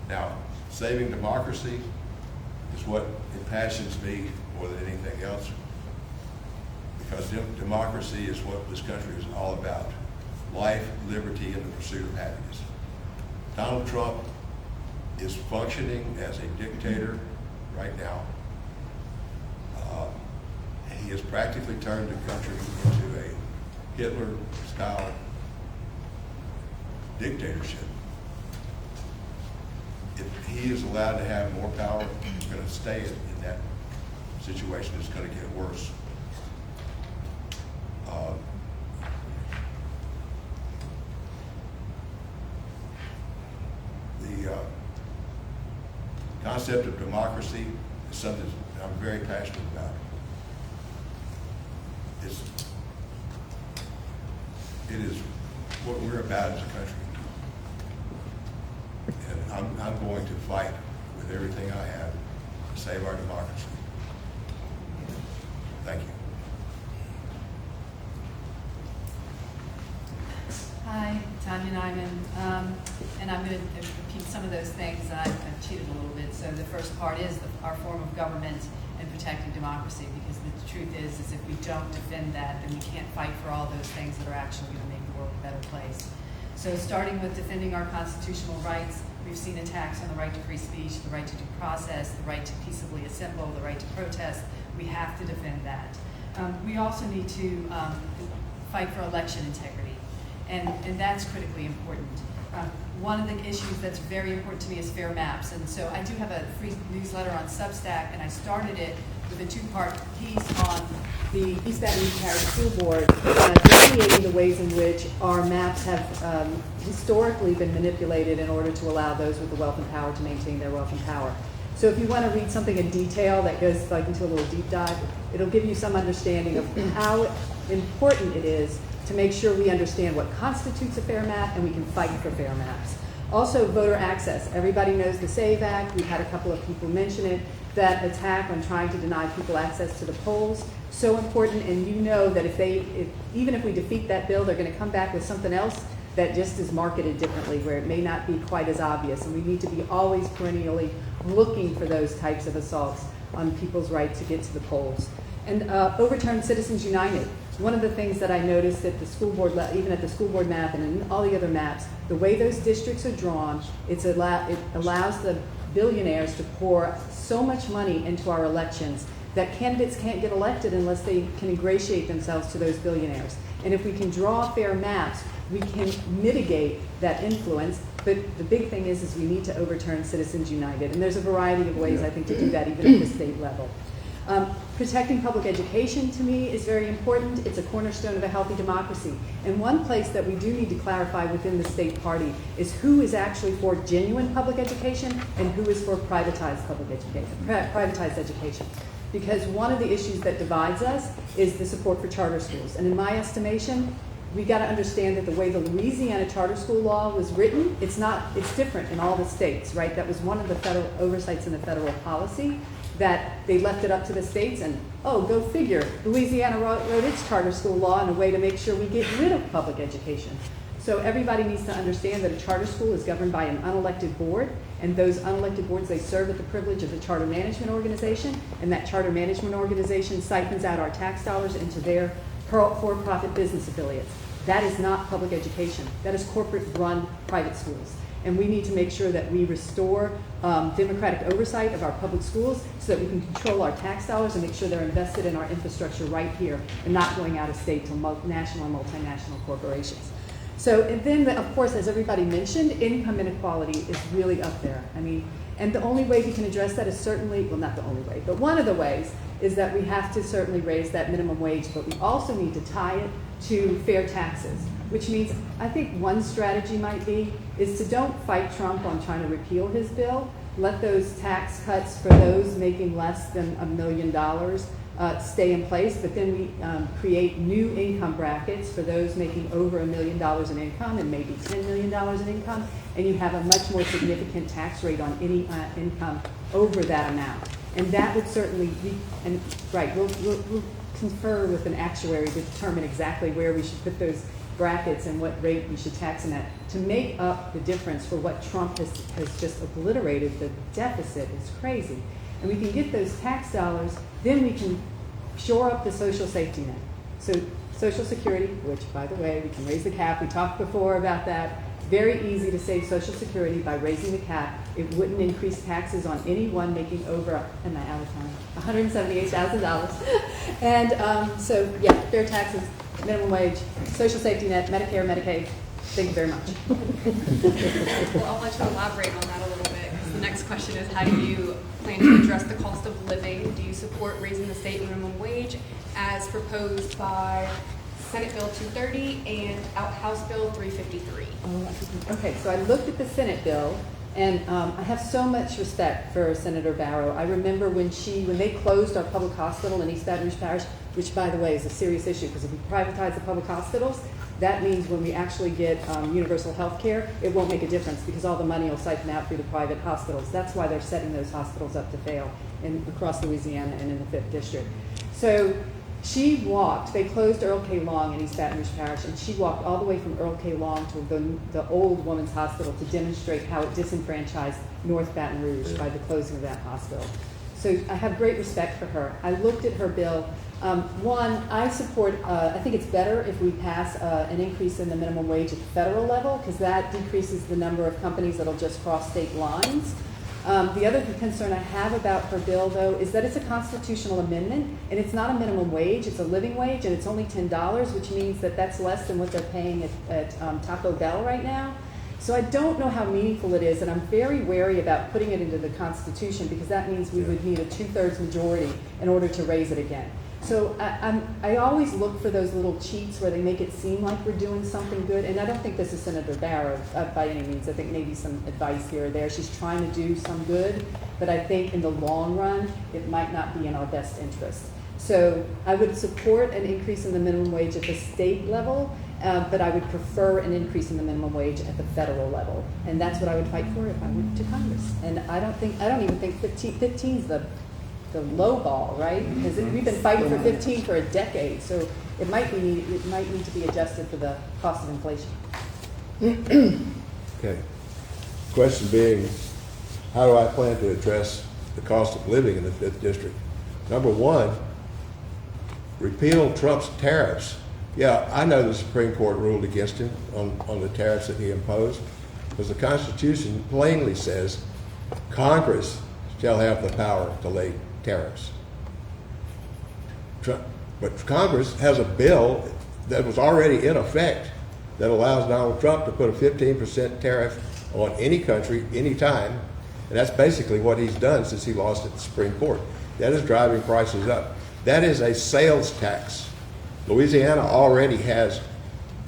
Now, saving democracy is what impassions me more than anything else, because democracy is what this country is all about: life, liberty, and the pursuit of happiness. Donald Trump is functioning as a dictator right now. He has practically turned the country into a Hitler-style dictatorship. If he is allowed to have more power, he's going to stay in that situation. It's going to get worse. The concept of democracy is something that I'm very passionate about. It is what we're about as a country. And I'm going to fight with everything I have to save our democracy. Thank you. Hi, Tania Nyman. And I'm going to repeat some of those things. I've cheated a little bit. So the first part is our form of government and protecting democracy, because the truth is if we don't defend that, then we can't fight for all those things that are actually going to make the world a better place. So starting with defending our constitutional rights, we've seen attacks on the right to free speech, the right to due process, the right to peaceably assemble, the right to protest. We have to defend that. We also need to fight for election integrity, and that's critically important. One of the issues that's very important to me is fair maps, and so I do have a free newsletter on Substack, and I started it with a two-part piece on the East Baton Parish School Board delineating the ways in which our maps have historically been manipulated in order to allow those with the wealth and power to maintain their wealth and power. So if you want to read something in detail that goes like into a little deep dive, it'll give you some understanding of how important it is to make sure we understand what constitutes a fair map and we can fight for fair maps. Also, voter access. Everybody knows the SAVE Act. We've had a couple of people mention it. That attack on trying to deny people access to the polls, so important. And you know that even if we defeat that bill, they're going to come back with something else that just is marketed differently, where it may not be quite as obvious. And we need to be always perennially looking for those types of assaults on people's right to get to the polls. And overturn Citizens United. One of the things that I noticed at the school board, even at the school board map and in all the other maps, the way those districts are drawn, it allows the billionaires to pour so much money into our elections that candidates can't get elected unless they can ingratiate themselves to those billionaires. And if we can draw fair maps, we can mitigate that influence. But the big thing is we need to overturn Citizens United. And there's a variety of ways, I think, to do that, even at the state level. Protecting public education, to me, is very important. It's a cornerstone of a healthy democracy. And one place that we do need to clarify within the state party is who is actually for genuine public education and who is for privatized public education, privatized education. Because one of the issues that divides us is the support for charter schools. And in my estimation, we got to understand that the way the Louisiana charter school law was written, it's different in all the states, right? That was one of the federal oversights in the federal policy, that they left it up to the states, and go figure, Louisiana wrote its charter school law in a way to make sure we get rid of public education. So everybody needs to understand that a charter school is governed by an unelected board, and those unelected boards, they serve at the privilege of the charter management organization, and that charter management organization siphons out our tax dollars into their for-profit business affiliates. That is not public education. That is corporate-run private schools. And we need to make sure that we restore democratic oversight of our public schools so that we can control our tax dollars and make sure they're invested in our infrastructure right here and not going out of state to national and multinational corporations. So, and then, of course, as everybody mentioned, income inequality is really up there. I mean, and the only way we can address that is certainly, well, not the only way, but one of the ways is that we have to certainly raise that minimum wage, but we also need to tie it to fair taxes, which means I think one strategy might be is to don't fight Trump on trying to repeal his bill. Let those tax cuts for those making less than $1 million stay in place, but then we create new income brackets for those making over $1 million in income and maybe $10 million in income, and you have a much more significant tax rate on any income over that amount. And that would certainly be, we'll confer with an actuary to determine exactly where we should put those brackets and what rate we should tax them at to make up the difference for what Trump has just obliterated. The deficit is crazy. And we can get those tax dollars, then we can shore up the social safety net. So Social Security, which, by the way, we can raise the cap. We talked before about that. Very easy to save Social Security by raising the cap. It wouldn't increase taxes on anyone making over, am I out of time? $178,000. And so, yeah, fair taxes, minimum wage, social safety net, Medicare, Medicaid. Thank you very much. Well, I'll let you elaborate on that a little bit, because the next question is, how do you plan to address the cost of living? Do you support raising the state minimum wage as proposed by Senate Bill 230 and House Bill 353? Okay, so I looked at the Senate bill, and I have so much respect for Senator Barrow. I remember when they closed our public hospital in East Baton Rouge Parish, which, by the way, is a serious issue, because if we privatize the public hospitals, that means when we actually get universal health care, it won't make a difference, because all the money will siphon out through the private hospitals. That's why they're setting those hospitals up to fail across Louisiana and in the 5th District. So she walked, they closed Earl K. Long in East Baton Rouge Parish, and she walked all the way from Earl K. Long to the old woman's hospital to demonstrate how it disenfranchised North Baton Rouge by the closing of that hospital. So I have great respect for her. I looked at her bill. One, I support, I think it's better if we pass an increase in the minimum wage at the federal level, because that decreases the number of companies that'll just cross state lines. The other concern I have about her bill, though, is that it's a constitutional amendment, and it's not a minimum wage, it's a living wage, and it's only $10, which means that that's less than what they're paying at Taco Bell right now. So I don't know how meaningful it is, and I'm very wary about putting it into the Constitution, because that means we would need a 2/3 majority in order to raise it again. So I always look for those little cheats where they make it seem like we're doing something good, and I don't think this is Senator Barrow by any means. I think maybe some advice here or there. She's trying to do some good, but I think in the long run, it might not be in our best interest. So I would support an increase in the minimum wage at the state level, but I would prefer an increase in the minimum wage at the federal level, and that's what I would fight for if I went to Congress. And I don't even think 15 is the low ball, right? Because we've been fighting for 15 for a decade, so it might need to be adjusted for the cost of inflation. Okay. Question being, how do I plan to address the cost of living in the 5th District? Number one, repeal Trump's tariffs. Yeah, I know the Supreme Court ruled against him on the tariffs that he imposed, because the Constitution plainly says Congress shall have the power to lay tariffs. But Congress has a bill that was already in effect that allows Donald Trump to put a 15% tariff on any country, anytime, and that's basically what he's done since he lost at the Supreme Court. That is driving prices up. That is a sales tax. Louisiana already has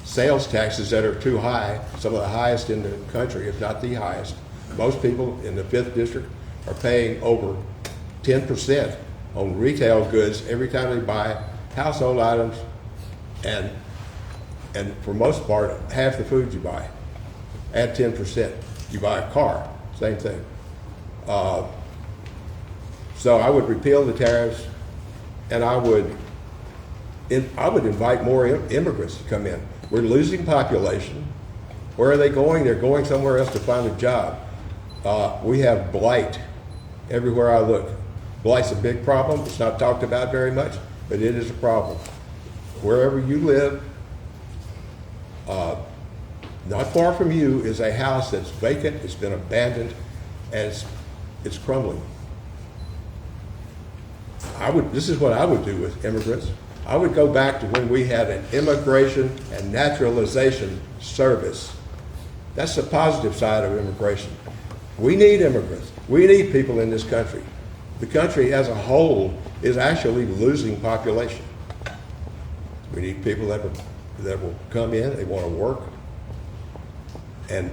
sales taxes that are too high, some of the highest in the country, if not the highest. Most people in the 5th District are paying over 10% on retail goods every time they buy household items, and for most part, half the food you buy. Add 10%. You buy a car, same thing. So I would repeal the tariffs, and I would invite more immigrants to come in. We're losing population. Where are they going? They're going somewhere else to find a job. We have blight everywhere I look. Blight's a big problem. It's not talked about very much, but it is a problem. Wherever you live, not far from you is a house that's vacant, it's been abandoned, and it's crumbling. This is what I would do with immigrants. I would go back to when we had an immigration and naturalization service. That's the positive side of immigration. We need immigrants. We need people in this country. The country as a whole is actually losing population. We need people that will come in, they want to work. And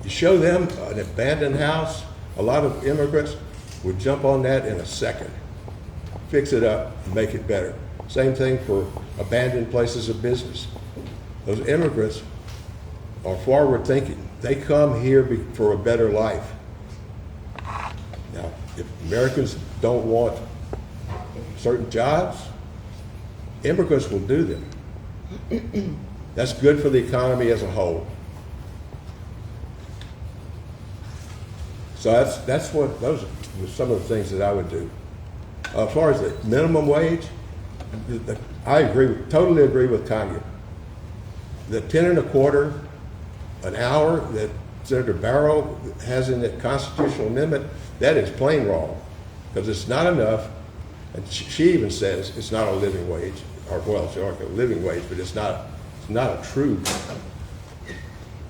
you show them an abandoned house, a lot of immigrants would jump on that in a second, fix it up, and make it better. Same thing for abandoned places of business. Those immigrants are forward thinking. They come here for a better life. Now, if Americans don't want certain jobs, immigrants will do them. That's good for the economy as a whole. So those are some of the things that I would do. As far as the minimum wage, I totally agree with Tanya. The 10.25 an hour that Senator Barrow has in the constitutional amendment, that is plain wrong, because it's not enough. And she even says it's not a living wage, or well, it's like a living wage, but it's not a true.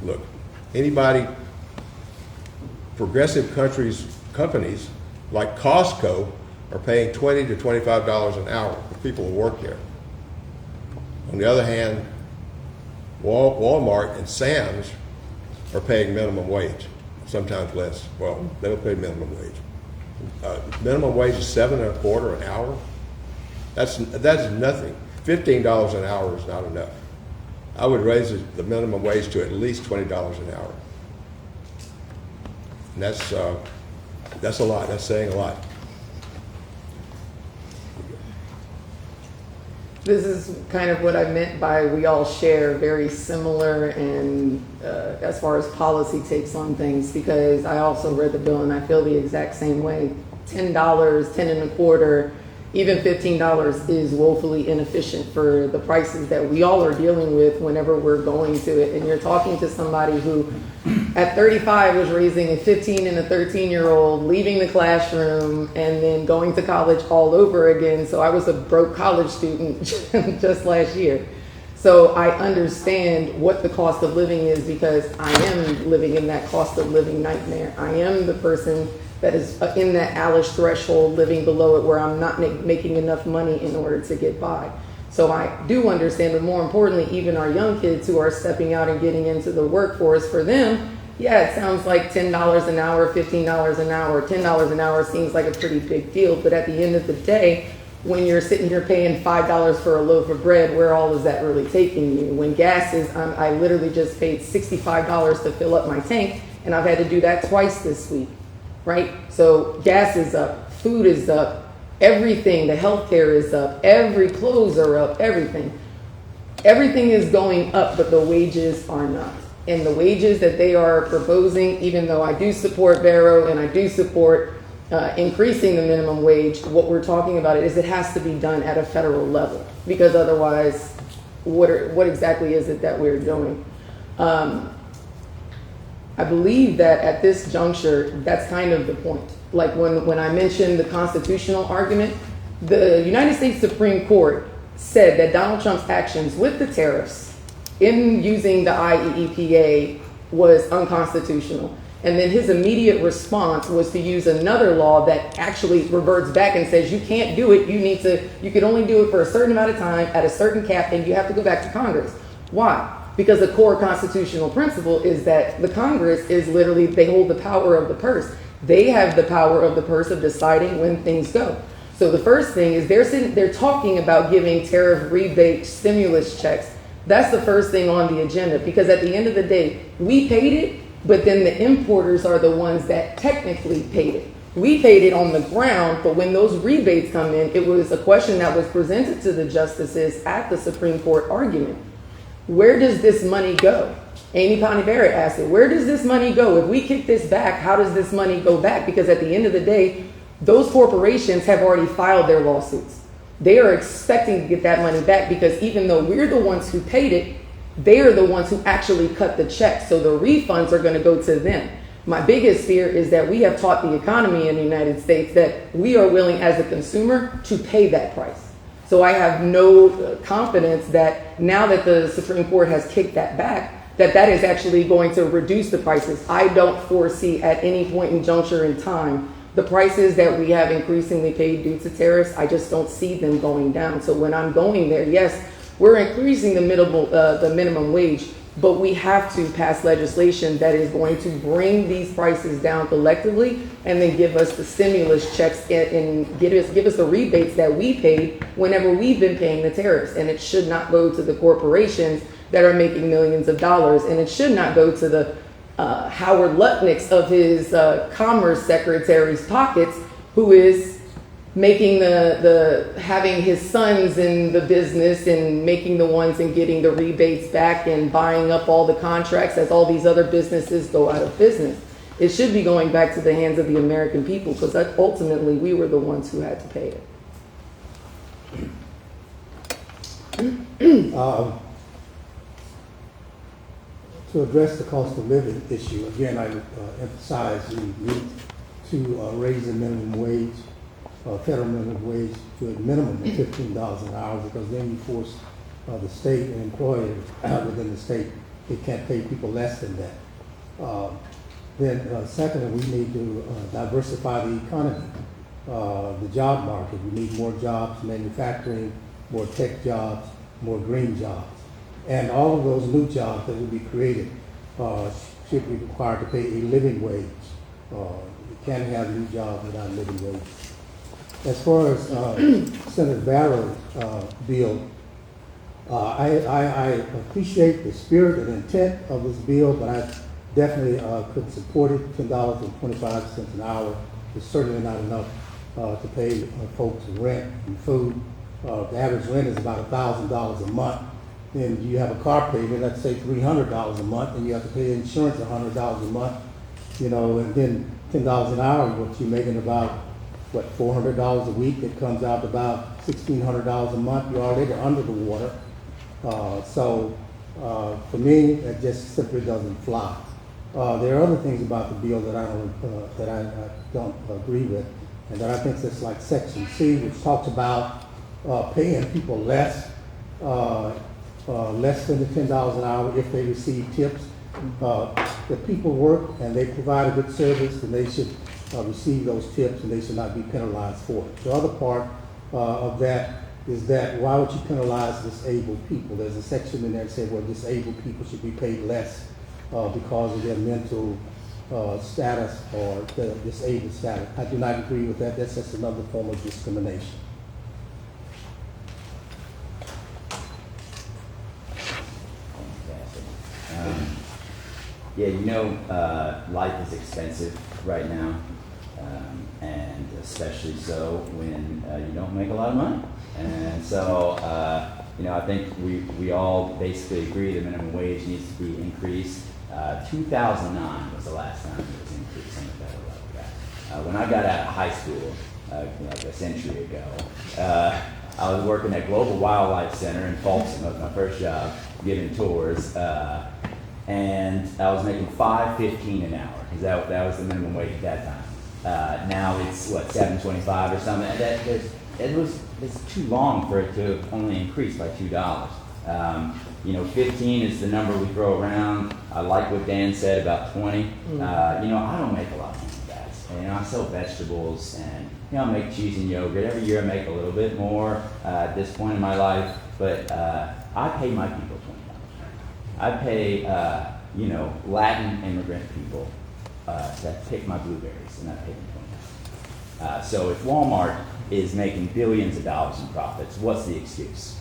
Look, progressive companies like Costco are paying $20 to $25 an hour for people who work there. On the other hand, Walmart and Sam's are paying minimum wage, sometimes less. Well, they don't pay minimum wage. Minimum wage is $7.25 an hour. That's nothing. $15 an hour is not enough. I would raise the minimum wage to at least $20 an hour. And that's a lot. That's saying a lot. This is kind of what I meant by we all share very similar and as far as policy takes on things, because I also read the bill and I feel the exact same way. $10, $10.25, even $15 is woefully inefficient for the prices that we all are dealing with whenever we're going to it. And you're talking to somebody who at 35 was raising a 15 and a 13-year-old, leaving the classroom and then going to college all over again. So I was a broke college student just last year. So I understand what the cost of living is, because I am living in that cost of living nightmare. I am the person that is in that Alice threshold, living below it, where I'm not making enough money in order to get by. So I do understand, but more importantly, even our young kids who are stepping out and getting into the workforce, for them, yeah, it sounds like $10 an hour, $15 an hour. $10 an hour seems like a pretty big deal, but at the end of the day, when you're sitting here paying $5 for a loaf of bread, where all is that really taking you? When gas is, I literally just paid $65 to fill up my tank, and I've had to do that twice this week, right? So gas is up, food is up, everything, the healthcare is up, every clothes are up, everything. Everything is going up, but the wages are not. And the wages that they are proposing, even though I do support Barrow and I do support increasing the minimum wage, what we're talking about is it has to be done at a federal level, because otherwise, what exactly is it that we're doing? I believe that at this juncture, that's kind of the point. Like when I mentioned the constitutional argument, the United States Supreme Court said that Donald Trump's actions with the tariffs in using the IEEPA was unconstitutional. And then his immediate response was to use another law that actually reverts back and says you can't do it. You can only do it for a certain amount of time at a certain cap, and you have to go back to Congress. Why? Because the core constitutional principle is that the Congress is literally, they hold the power of the purse. They have the power of the purse of deciding when things go. So the first thing is they're talking about giving tariff rebate stimulus checks. That's the first thing on the agenda, because at the end of the day, we paid it, but then the importers are the ones that technically paid it. We paid it on the ground, but when those rebates come in, it was a question that was presented to the justices at the Supreme Court argument. Where does this money go? Amy Coney Barrett asked it, where does this money go? If we kick this back, how does this money go back? Because at the end of the day, those corporations have already filed their lawsuits. They are expecting to get that money back, because even though we're the ones who paid it, they are the ones who actually cut the check. So the refunds are going to go to them. My biggest fear is that we have taught the economy in the United States that we are willing as a consumer to pay that price. So I have no confidence that now that the Supreme Court has kicked that back, that is actually going to reduce the prices. I don't foresee at any point in juncture in time the prices that we have increasingly paid due to tariffs. I just don't see them going down. So when I'm going there, yes, we're increasing the minimum wage, but we have to pass legislation that is going to bring these prices down collectively, and then give us the stimulus checks and give us the rebates that we paid whenever we've been paying the tariffs. And it should not go to the corporations that are making millions of dollars, and it should not go to the Howard Lutnick's of his Commerce Secretary's pockets, who is making having his sons in the business and making the ones and getting the rebates back and buying up all the contracts as all these other businesses go out of business. It should be going back to the hands of the American people, because ultimately we were the ones who had to pay it. To address the cost of living issue, again, I emphasize we need to raise the minimum wage, federal minimum wage, to a minimum of $15 an hour, because then you force the state and employers within the state, they can't pay people less than that. Then secondly, we need to diversify the economy, the job market. We need more jobs, manufacturing, more tech jobs, more green jobs. And all of those new jobs that will be created should be required to pay a living wage. You can't have new jobs without a living wage. As far as Senator Barrow's bill, I appreciate the spirit and intent of this bill, but I definitely couldn't support it. $10.25 an hour is certainly not enough to pay folks rent and food. The average rent is about $1,000 a month. Then you have a car payment, let's say $300 a month, and you have to pay insurance $100 a month, you know, and then $10 an hour, what you're making about, what, $400 a week. It comes out to about $1,600 a month. You're already under the water. So for me, it just simply doesn't fly. There are other things about the bill that I don't agree with, and that I think is like Section C, which talks about paying people less than the $10 an hour if they receive tips. If people work and they provide a good service, then they should receive those tips, and they should not be penalized for it. The other part of that is that why would you penalize disabled people? There's a section in there that says, well, disabled people should be paid less because of their mental status or the disabled status. I do not agree with that. That's just another form of discrimination. Yeah, you know, life is expensive right now, and especially so when you don't make a lot of money. And so, you know, I think we all basically agree the minimum wage needs to be increased. 2009 was the last time it was increased on the federal level. When I got out of high school, like a century ago, I was working at Global Wildlife Center in Folsom. That was my first job, giving tours. And I was making $5.15 an hour, because that was the minimum wage at that time. Now it's what, $7.25 or something. It's too long for it to only increase by $2. You know, 15 is the number we throw around. I like what Dan said about 20. You know, I don't make a lot of money with that. And, you know, I sell vegetables, and you know, I make cheese and yogurt. Every year I make a little bit more at this point in my life, but I pay my people $20. I pay, you know, Latin immigrant people that pick my blueberries, and I pay them $20. So if Walmart is making billions of dollars in profits, what's the excuse?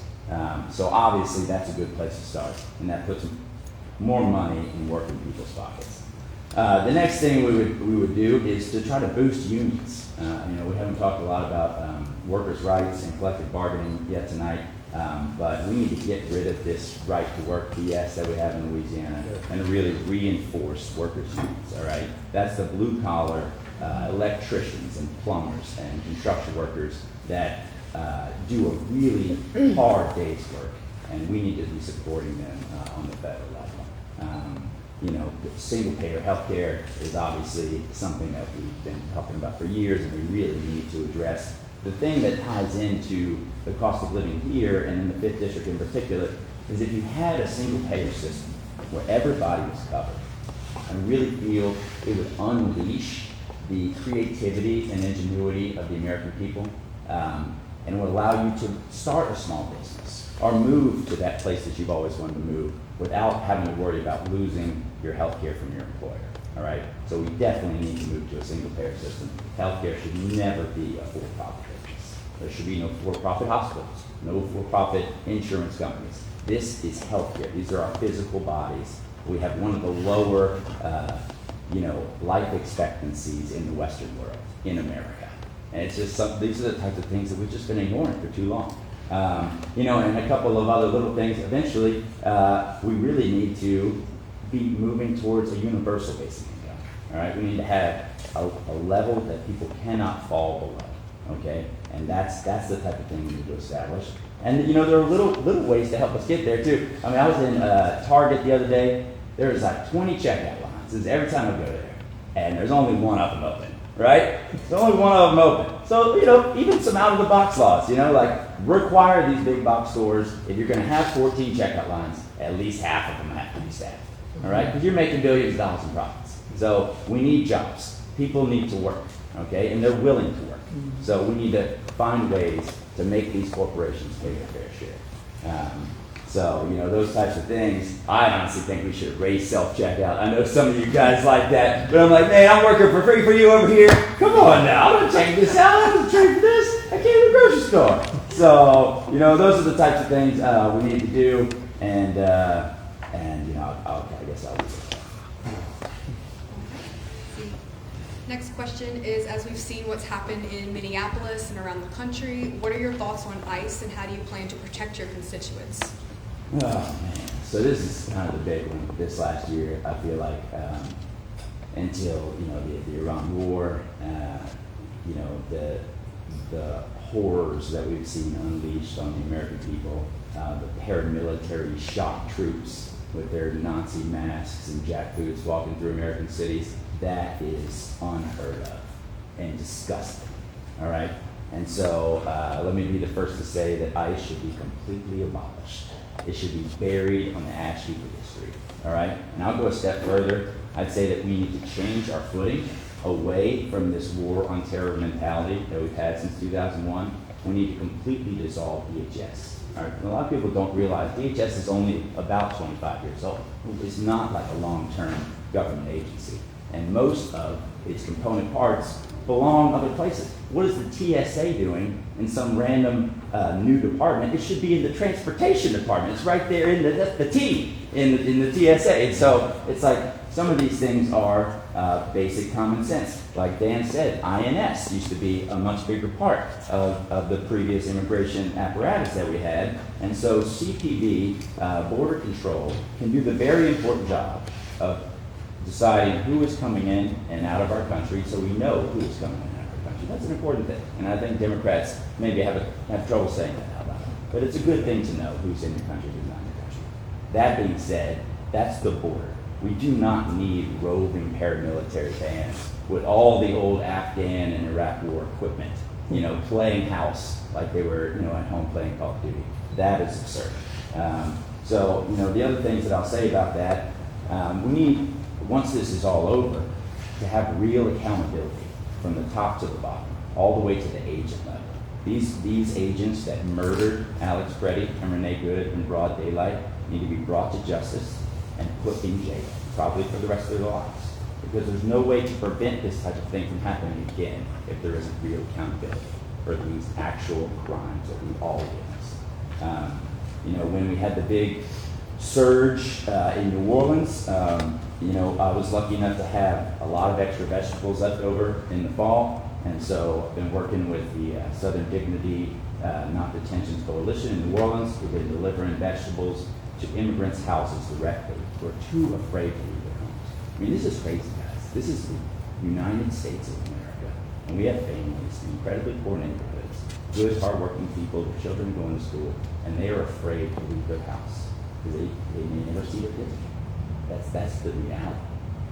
So obviously that's a good place to start, and that puts more money in working people's pockets. The next thing we would do is to try to boost unions. You know, we haven't talked a lot about workers' rights and collective bargaining yet tonight. But we need to get rid of this right to work BS that we have in Louisiana and really reinforce workers' unions, all right? That's the blue collar electricians and plumbers and construction workers that do a really hard day's work, and we need to be supporting them on the federal level. You know, single payer health care is obviously something that we've been talking about for years, and we really need to address. The thing that ties into the cost of living here, and in the 5th District in particular, is if you had a single-payer system where everybody was covered, I really feel it would unleash the creativity and ingenuity of the American people, and it would allow you to start a small business or move to that place that you've always wanted to move without having to worry about losing your health care from your employer. All right, so we definitely need to move to a single-payer system. Healthcare should never be a for-profit business. There should be no for-profit hospitals, no for-profit insurance companies. This is healthcare. These are our physical bodies. We have one of the lower, you know, life expectancies in the Western world, in America. And it's just these are the types of things that we've just been ignoring for too long. And a couple of other little things. Eventually, we really need to be moving towards a universal basic income. All right, we need to have a level that people cannot fall below. Okay, and that's the type of thing we need to establish. And there are little ways to help us get there too. I mean, I was in Target the other day. There was like 20 checkout lines. This is every time I go there, and there's only one of them open. Right? There's only one of them open. So, even some out-of-the-box laws, like require these big box stores, if you're going to have 14 checkout lines, at least half of them have to be staffed. All right? Because you're making billions of dollars in profits. So we need jobs. People need to work. Okay? And they're willing to work. So we need to find ways to make these corporations pay their fair share. Those types of things, I honestly think we should raise self-checkout. I know some of you guys like that, but I'm like, man, I'm working for free for you over here. Come on now, I'm going to check this out. I'm going to trade for this. I came to the grocery store. So, those are the types of things we need to do, and I guess I'll leave it. Next question is, as we've seen what's happened in Minneapolis and around the country, what are your thoughts on ICE and how do you plan to protect your constituents? Oh man, so this is kind of the big one. This last year, I feel like until the Iran war, the horrors that we've seen unleashed on the American people, the paramilitary shock troops with their Nazi masks and jackboots walking through American cities, that is unheard of and disgusting. All right, and so let me be the first to say that ICE should be completely abolished. It should be buried on the ash heap of history, all right? And I'll go a step further. I'd say that we need to change our footing away from this war on terror mentality that we've had since 2001. We need to completely dissolve DHS. All right? A lot of people don't realize DHS is only about 25 years old. It's not like a long-term government agency. And most of its component parts belong other places. What is the TSA doing in some random new department? It should be in the transportation department. It's right there in the T in the TSA. And so it's like some of these things are basic common sense. Like Dan said, INS used to be a much bigger part of the previous immigration apparatus that we had. And so CPD, Border Control, can do the very important job of deciding who is coming in and out of our country so we know who is coming in and out of our country. That's an important thing. And I think Democrats maybe have trouble saying that out loud. But it's a good thing to know who's in your country, who's not in your country. That being said, that's the border. We do not need roving paramilitary bands with all the old Afghan and Iraq war equipment, playing house like they were, at home playing Call of Duty. That is absurd. The other things that I'll say about that, we need, once this is all over, to have real accountability from the top to the bottom, all the way to the agent level. These agents that murdered Alex Preddy and Renee Good in broad daylight need to be brought to justice and put in jail, probably for the rest of their lives. Because there's no way to prevent this type of thing from happening again if there isn't real accountability for these actual crimes that we all witnessed. When we had the big surge in New Orleans, I was lucky enough to have a lot of extra vegetables left over in the fall, and so I've been working with the Southern Dignity Not Detention Coalition in New Orleans. We've been delivering vegetables to immigrants' houses directly who are too afraid to leave their homes. I mean, this is crazy, guys. This is the United States of America, and we have families in incredibly poor neighborhoods, good, hardworking people, their children going to school, and they are afraid to leave their house because they may never see their kids again. That's the reality.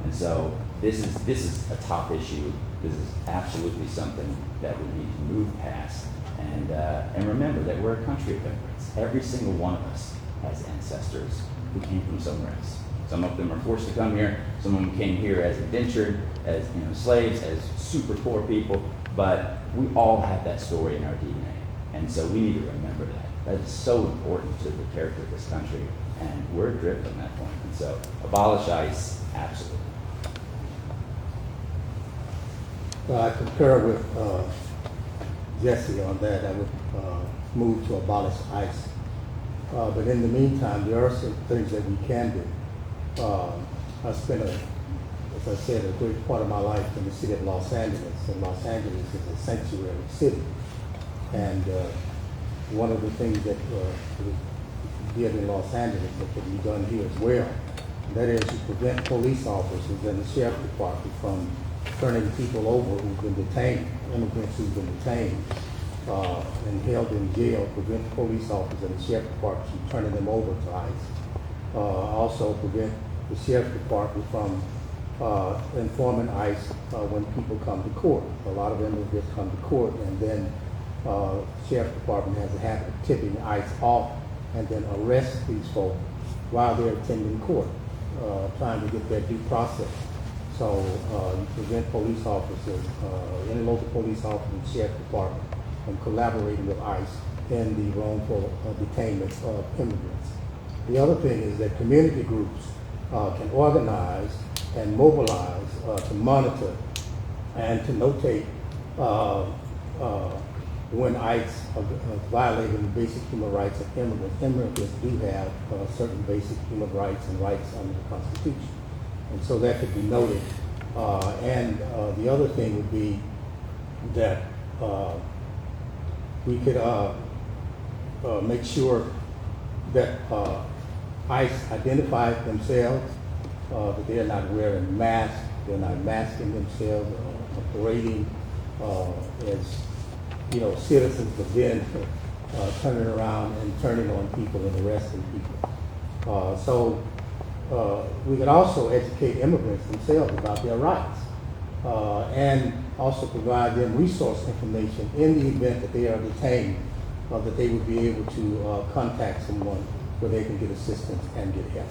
And so this is a top issue. This is absolutely something that we need to move past. And remember that we're a country of immigrants. Every single one of us has ancestors who came from somewhere else. Some of them are forced to come here. Some of them came here as indentured, as slaves, as super poor people. But we all have that story in our DNA. And so we need to remember that. That is so important to the character of this country. And we're adrift on that point. And so abolish ICE, absolutely. Well, I concur with Jesse on that. I would move to abolish ICE. But in the meantime, there are some things that we can do. I spent a as I said, a great part of my life in the city of Los Angeles, and Los Angeles is a sanctuary city. And one of the things that we did in Los Angeles that can be done here as well, that is to prevent police officers and the sheriff department from turning people over who've been detained, immigrants who've been detained and held in jail, prevent police officers and the sheriff department from turning them over to ICE. Also prevent the sheriff department from informing ICE when people come to court. A lot of immigrants come to court, and then sheriff department has a habit of tipping ICE off and then arrest these folks while they're attending court, trying to get their due process. So you prevent police officers, any local police officer and sheriff department from collaborating with ICE in the wrongful detainment of immigrants. The other thing is that community groups can organize and mobilize to monitor and to notate when ICE are violating the basic human rights of immigrants. Immigrants do have certain basic human rights and rights under the Constitution. And so that could be noted. And the other thing would be that we could make sure that ICE identify themselves, that they're not wearing masks, they're not masking themselves, parading as citizens, but then turning around and turning on people and arresting people. So we could also educate immigrants themselves about their rights and also provide them resource information in the event that they are detained, that they would be able to contact someone where they can get assistance and get help.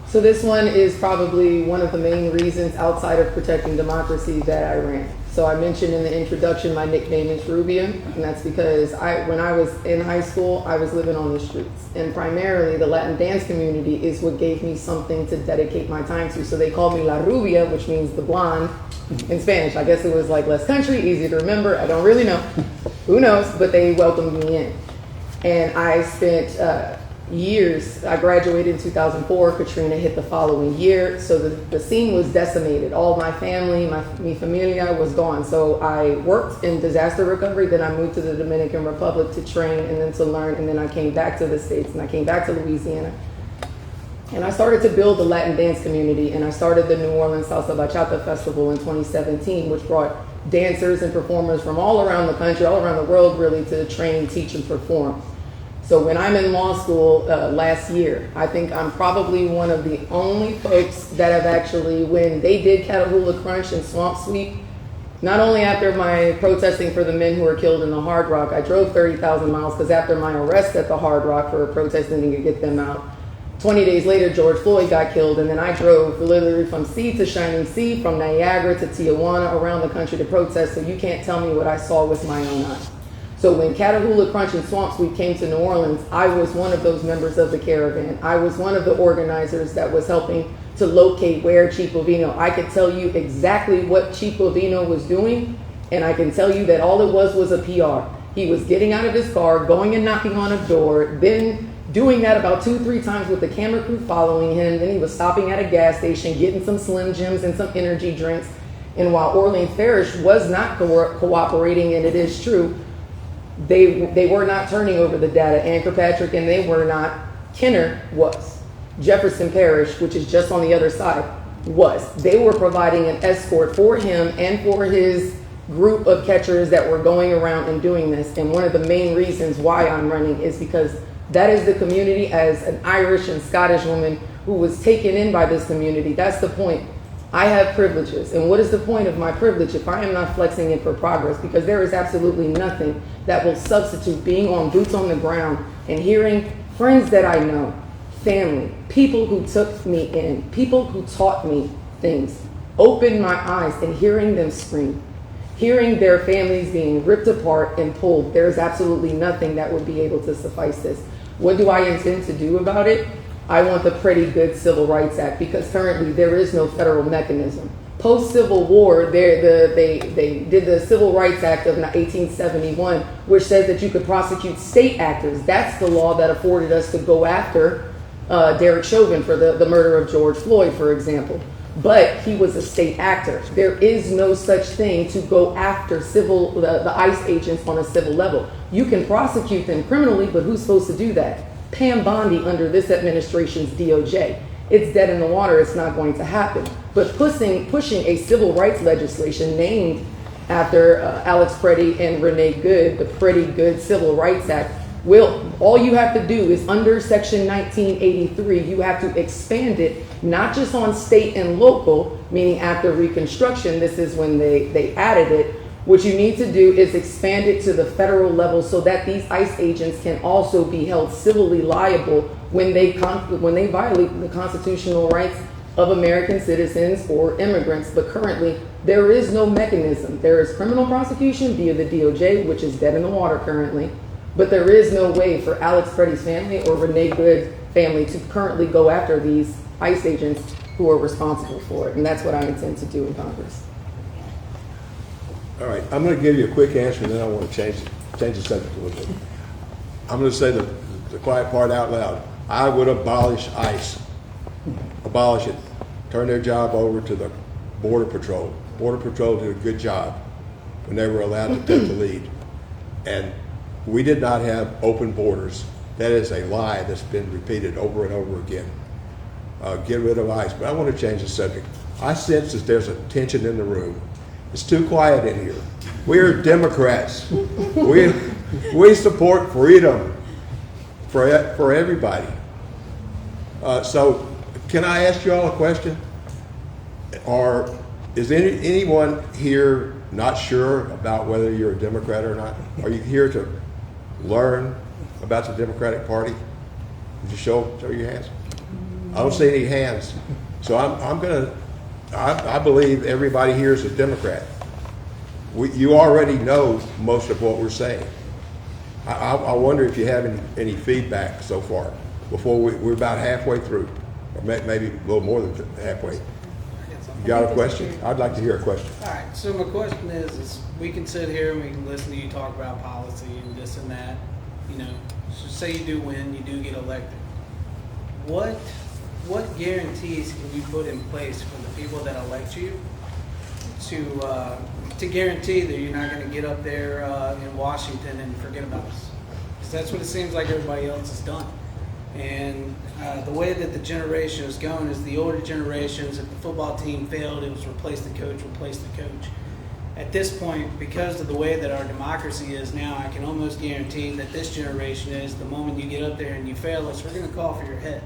So this one is probably one of the main reasons outside of protecting democracy that I ran. So I mentioned in the introduction my nickname is Rubia, and that's because when I was in high school, I was living on the streets. And primarily the Latin dance community is what gave me something to dedicate my time to. So they called me La Rubia, which means the blonde in Spanish. I guess it was like less country, easy to remember. I don't really know. Who knows? But they welcomed me in. And I spent years. I graduated in 2004. Katrina hit the following year. So the scene was decimated. All my family, mi familia was gone. So I worked in disaster recovery. Then I moved to the Dominican Republic to train and then to learn. And then I came back to the States and I came back to Louisiana. And I started to build the Latin dance community. And I started the New Orleans Salsa Bachata Festival in 2017, which brought dancers and performers from all around the country, all around the world really, to train, teach, and perform. So when I'm in law school last year, I think I'm probably one of the only folks that have actually, when they did Catahoula Crunch and Swamp Sweep, not only after my protesting for the men who were killed in the Hard Rock, I drove 30,000 miles because after my arrest at the Hard Rock for protesting to get them out, 20 days later, George Floyd got killed, and then I drove literally from sea to shining sea, from Niagara to Tijuana, around the country to protest, so you can't tell me what I saw with my own eyes. So when Catahoula Crunch and Swamp Sweep came to New Orleans, I was one of those members of the caravan. I was one of the organizers that was helping to locate where Chico Vino. I could tell you exactly what Chico Vino was doing, and I can tell you that all it was a PR. He was getting out of his car, going and knocking on a door, then doing that about 2-3 times with the camera crew following him. Then he was stopping at a gas station, getting some Slim Jims and some energy drinks. And while Orleans Parish was not cooperating, and it is true, they were not turning over the data. Ann Kirkpatrick and they were not. Kenner was. Jefferson Parish, which is just on the other side, was. They were providing an escort for him and for his group of catchers that were going around and doing this. And one of the main reasons why I'm running is because that is the community. As an Irish and Scottish woman who was taken in by this community, that's the point. I have privileges. And what is the point of my privilege if I am not flexing it for progress? Because there is absolutely nothing that will substitute being on boots on the ground and hearing friends that I know, family, people who took me in, people who taught me things, opened my eyes, and hearing them scream, hearing their families being ripped apart and pulled. There's absolutely nothing that would be able to suffice this. What do I intend to do about it? I want the Pretty Good Civil Rights Act, because currently there is no federal mechanism. Post-Civil War, they did the Civil Rights Act of 1871, which says that you could prosecute state actors. That's the law that afforded us to go after Derek Chauvin for the murder of George Floyd, for example. But he was a state actor. There is no such thing to go after the ICE agents on a civil level. You can prosecute them criminally, but who's supposed to do that? Pam Bondi under this administration's DOJ. It's dead in the water. It's not going to happen. But pushing a civil rights legislation named after Alex Preddy and Renee Good, the Preddy Good Civil Rights Act, all you have to do is under Section 1983, you have to expand it, not just on state and local, meaning after Reconstruction, this is when they added it. What you need to do is expand it to the federal level so that these ICE agents can also be held civilly liable when they violate the constitutional rights of American citizens or immigrants. But currently, there is no mechanism. There is criminal prosecution via the DOJ, which is dead in the water currently. But there is no way for Alex Preddy's family or Renee Good's family to currently go after these ICE agents who are responsible for it. And that's what I intend to do in Congress. All right, I'm going to give you a quick answer, and then I want to change the subject a little bit. I'm going to say the quiet part out loud. I would abolish ICE. Abolish it. Turn their job over to the Border Patrol. Border Patrol did a good job when they were allowed to take the lead. And we did not have open borders. That is a lie that's been repeated over and over again. Get rid of ICE. But I want to change the subject. I sense that there's a tension in the room. It's too quiet in here. We're Democrats. We support freedom for everybody. So can I ask you all a question? Is anyone here not sure about whether you're a Democrat or not? Are you here to learn about the Democratic Party? Would you show your hands? I don't see any hands. So I believe everybody here is a Democrat. You already know most of what we're saying. I wonder if you have any feedback so far before we're about halfway through, or maybe a little more than halfway. You got a question? I'd like to hear a question. All right, so my question is we can sit here and we can listen to you talk about policy and this and that, so say you do win, you do get elected. What guarantees can you put in place for the people that elect you to guarantee that you're not going to get up there in Washington and forget about us? Because that's what it seems like everybody else has done. And the way that the generation is going is the older generations, if the football team failed, it was replace the coach. At this point, because of the way that our democracy is now, I can almost guarantee that this generation is, the moment you get up there and you fail us, we're going to call for your head.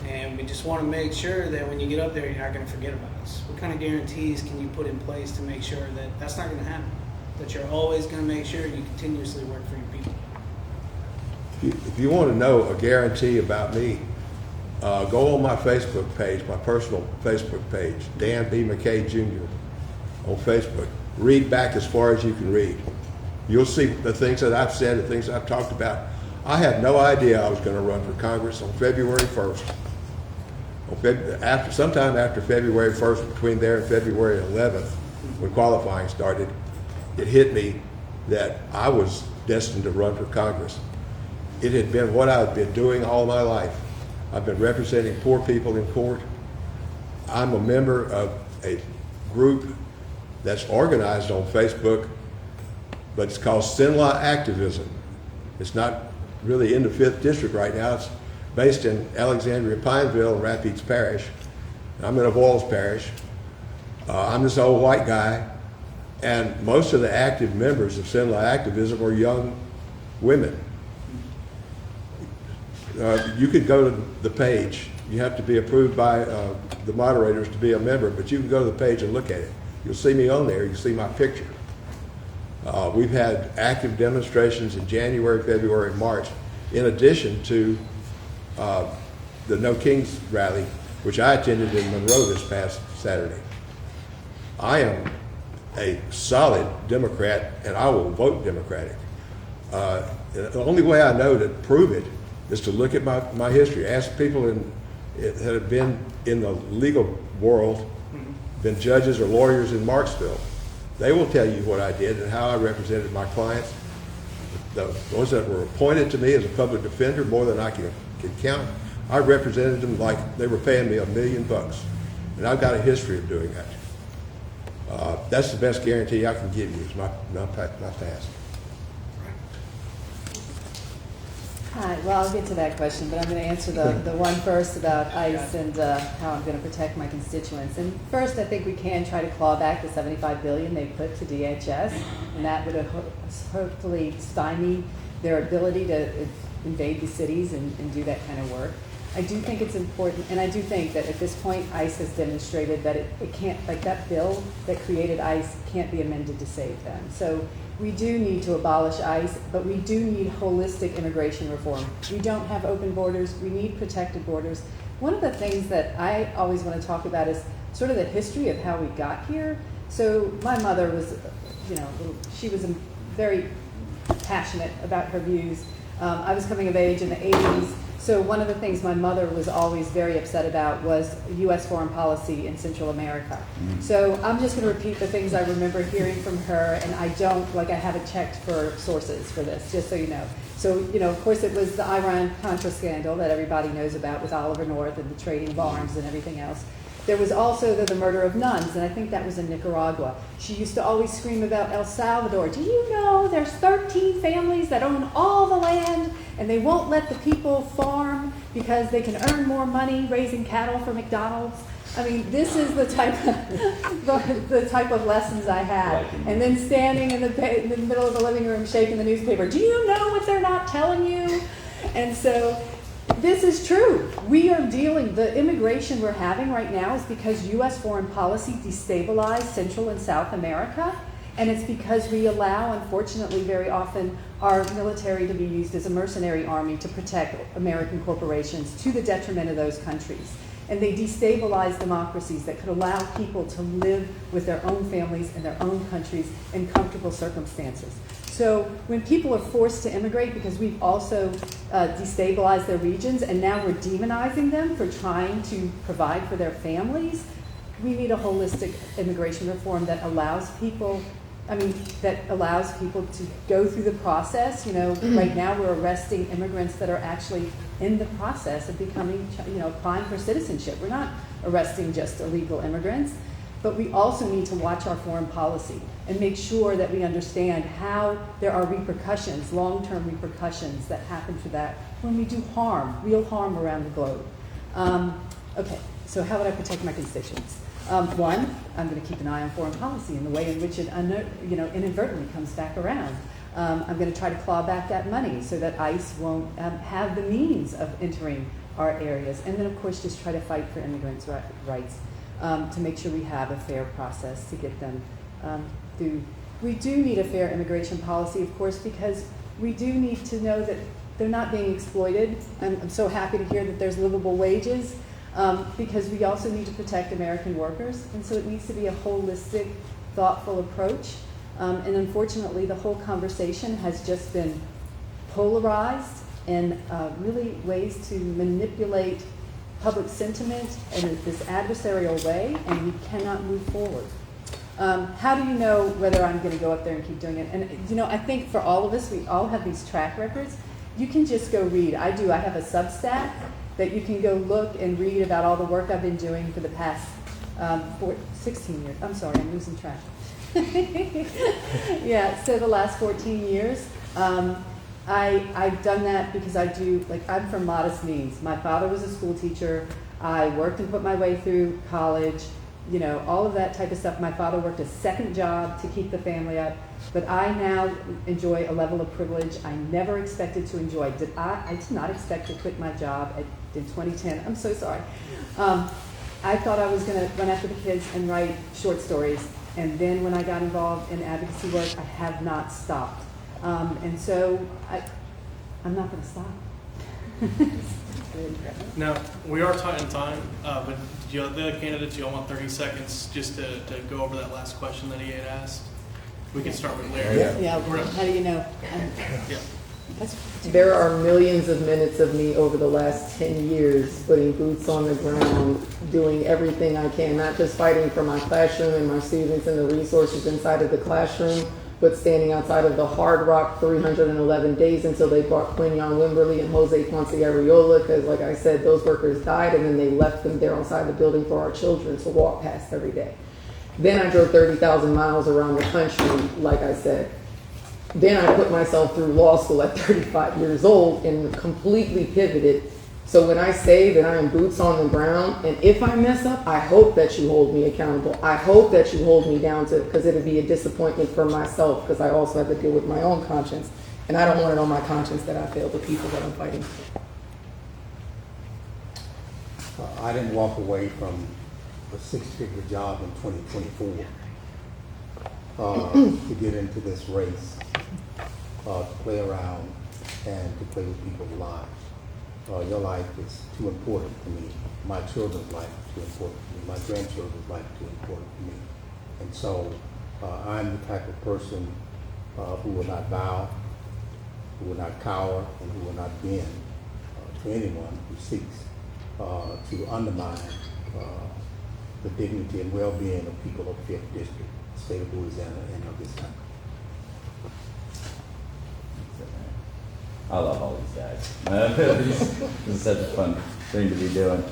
And we just want to make sure that when you get up there, you're not going to forget about us. What kind of guarantees can you put in place to make sure that that's not going to happen? That you're always going to make sure you continuously work for your people? If you want to know a guarantee about me, go on my Facebook page, my personal Facebook page, Dan B. McKay Jr. on Facebook. Read back as far as you can read. You'll see the things that I've said, the things I've talked about. I had no idea I was going to run for Congress on February 1st. Sometime after February 1st, between there and February 11th, when qualifying started, it hit me that I was destined to run for Congress. It had been what I've been doing all my life. I've been representing poor people in court. I'm a member of a group that's organized on Facebook, but it's called Sin Law Activism. It's not really in the 5th District right now. It's based in Alexandria, Pineville, and Rapides Parish. I'm in a Avoyelles Parish. I'm this old white guy, and most of the active members of Sin Law Activism are young women. You could go to the page. You have to be approved by the moderators to be a member, but you can go to the page and look at it. You'll see me on there. You'll see my picture. We've had active demonstrations in January, February, and March, in addition to the No Kings rally, which I attended in Monroe this past Saturday. I am a solid Democrat, and I will vote Democratic. The only way I know to prove it is to look at my history. Ask people that have been in the legal world, been judges or lawyers in Marksville. They will tell you what I did and how I represented my clients. The ones that were appointed to me as a public defender, more than I can count. I represented them like they were paying me $1 million, and I've got a history of doing that. That's the best guarantee I can give you is my past. Hi, well, I'll get to that question, but I'm going to answer the one first about ICE and how I'm going to protect my constituents. And first, I think we can try to claw back the $75 billion they put to DHS, and that would hopefully stymie their ability to invade the cities and do that kind of work. I do think it's important, and I do think that at this point, ICE has demonstrated that it can't, like that bill that created ICE can't be amended to save them. So we do need to abolish ICE, but we do need holistic immigration reform. We don't have open borders, we need protected borders. One of the things that I always want to talk about is sort of the history of how we got here. So my mother was, she was very passionate about her views. I was coming of age in the 80s. So one of the things my mother was always very upset about was U.S. foreign policy in Central America. So I'm just going to repeat the things I remember hearing from her, and I haven't checked for sources for this, just so you know. So, of course it was the Iran-Contra scandal that everybody knows about with Oliver North and the trading of arms and everything else. There was also the murder of nuns, and I think that was in Nicaragua. She used to always scream about El Salvador. Do you know there's 13 families that own all the land, and they won't let the people farm because they can earn more money raising cattle for McDonald's? I mean, this is the type of lessons I had. And then standing in the middle of the living room shaking the newspaper. Do you know what they're not telling you? And so this is true. We are the immigration we're having right now is because U.S. foreign policy destabilized Central and South America, and it's because we allow, unfortunately, very often, our military to be used as a mercenary army to protect American corporations to the detriment of those countries. And they destabilize democracies that could allow people to live with their own families in their own countries in comfortable circumstances. So when people are forced to immigrate because we've also destabilized their regions and now we're demonizing them for trying to provide for their families, we need a holistic immigration reform that allows people to go through the process. Right now we're arresting immigrants that are actually in the process of becoming, applying for citizenship. We're not arresting just illegal immigrants. But we also need to watch our foreign policy and make sure that we understand how there are repercussions, long-term repercussions that happen for that when we do harm, real harm around the globe. Okay, so how would I protect my constituents? One, I'm going to keep an eye on foreign policy and the way in which it inadvertently comes back around. I'm going to try to claw back that money so that ICE won't have the means of entering our areas. And then, of course, just try to fight for immigrants' rights. To make sure we have a fair process to get them through. We do need a fair immigration policy, of course, because we do need to know that they're not being exploited. I'm so happy to hear that there's livable wages, because we also need to protect American workers. And so it needs to be a holistic, thoughtful approach. And unfortunately, the whole conversation has just been polarized and really ways to manipulate public sentiment in this adversarial way, and we cannot move forward. How do you know whether I'm going to go up there and keep doing it? And I think for all of us, we all have these track records. You can just go read. I have a Substack that you can go look and read about all the work I've been doing for the past 16 years. I'm sorry, I'm losing track. Yeah, so the last 14 years. I've done that because I'm from modest means. My father was a school teacher. I worked and put my way through college, all of that type of stuff. My father worked a second job to keep the family up. But I now enjoy a level of privilege I never expected to enjoy. I did not expect to quit my job in 2010. I'm so sorry. I thought I was going to run after the kids and write short stories. And then when I got involved in advocacy work, I have not stopped. And so I'm not going to stop. Now, we are tight in time, but the other candidates, you all want 30 seconds just to go over that last question that he had asked? We can start with Larry. Yeah. How do you know? Yeah. There are millions of minutes of me over the last 10 years putting boots on the ground, doing everything I can, not just fighting for my classroom and my students and the resources inside of the classroom, but standing outside of the Hard Rock 311 days until they brought Quinion Wimberly and Jose Ponce Arriola, because like I said, those workers died and then they left them there outside the building for our children to walk past every day. Then I drove 30,000 miles around the country, like I said. Then I put myself through law school at 35 years old and completely pivoted. So when I say that I am boots on the ground, and if I mess up, I hope that you hold me accountable. I hope that you hold me down to, because it would be a disappointment for myself, because I also have to deal with my own conscience. And I don't want it on my conscience that I failed the people that I'm fighting for. I didn't walk away from a six-figure job in 2024 to get into this race, to play around and to play with people's lives. Your life is too important to me. My children's life is too important to me. My grandchildren's life is too important to me. And so I'm the type of person who will not bow, who will not cower, and who will not bend to anyone who seeks to undermine the dignity and well-being of people of 5th District, the state of Louisiana, and of this country. I love all these guys. This is such a fun thing to be doing.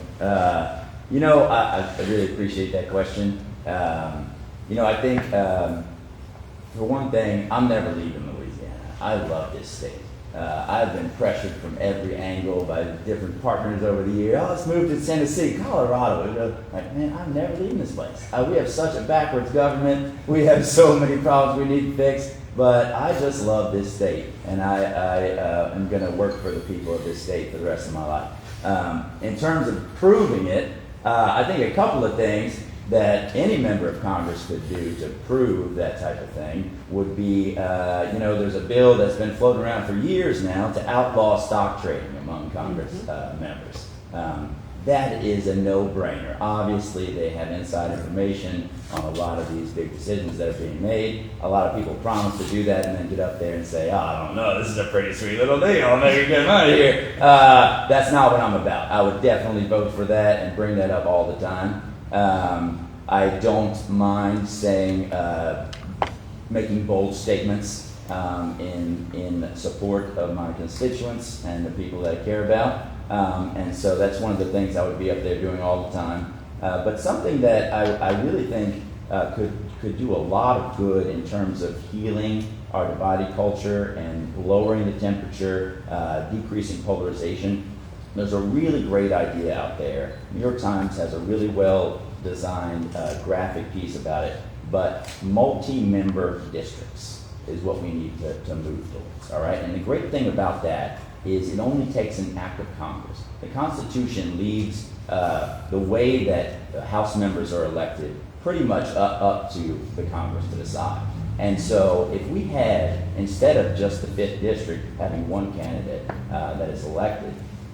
You know, I really appreciate that question. You know, I think, for one thing, I'm never leaving Louisiana. I love this state. I've been pressured from every angle by different partners over the years. Oh, let's move to Tennessee, Colorado. Like, man, I'm never leaving this place. We have such a backwards government. We have so many problems we need fixed. But I just love this state, and I am going to work for the people of this state for the rest of my life. In terms of proving it, I think a couple of things that any member of Congress could do to prove that type of thing would be, you know, there's a bill that's been floating around for years now to outlaw stock trading among Congress members. That is a no-brainer. Obviously, they have inside information on a lot of these big decisions that are being made. A lot of people promise to do that and then get up there and say, oh, I don't know, this is a pretty sweet little deal, I'll make a good money here. That's not what I'm about. I would definitely vote for that and bring that up all the time. I don't mind saying, making bold statements in support of my constituents and the people that I care about. And so that's one of the things I would be up there doing all the time. But something that I really think could do a lot of good in terms of healing our divided culture and lowering the temperature, decreasing polarization. There's a really great idea out there. New York Times has a really well-designed graphic piece about it, but multi-member districts is what we need to move towards, all right? And the great thing about that is it only takes an act of Congress. The Constitution leaves the way that House members are elected pretty much up to the Congress to decide. And so if we had, instead of just the 5th District having one candidate that is elected,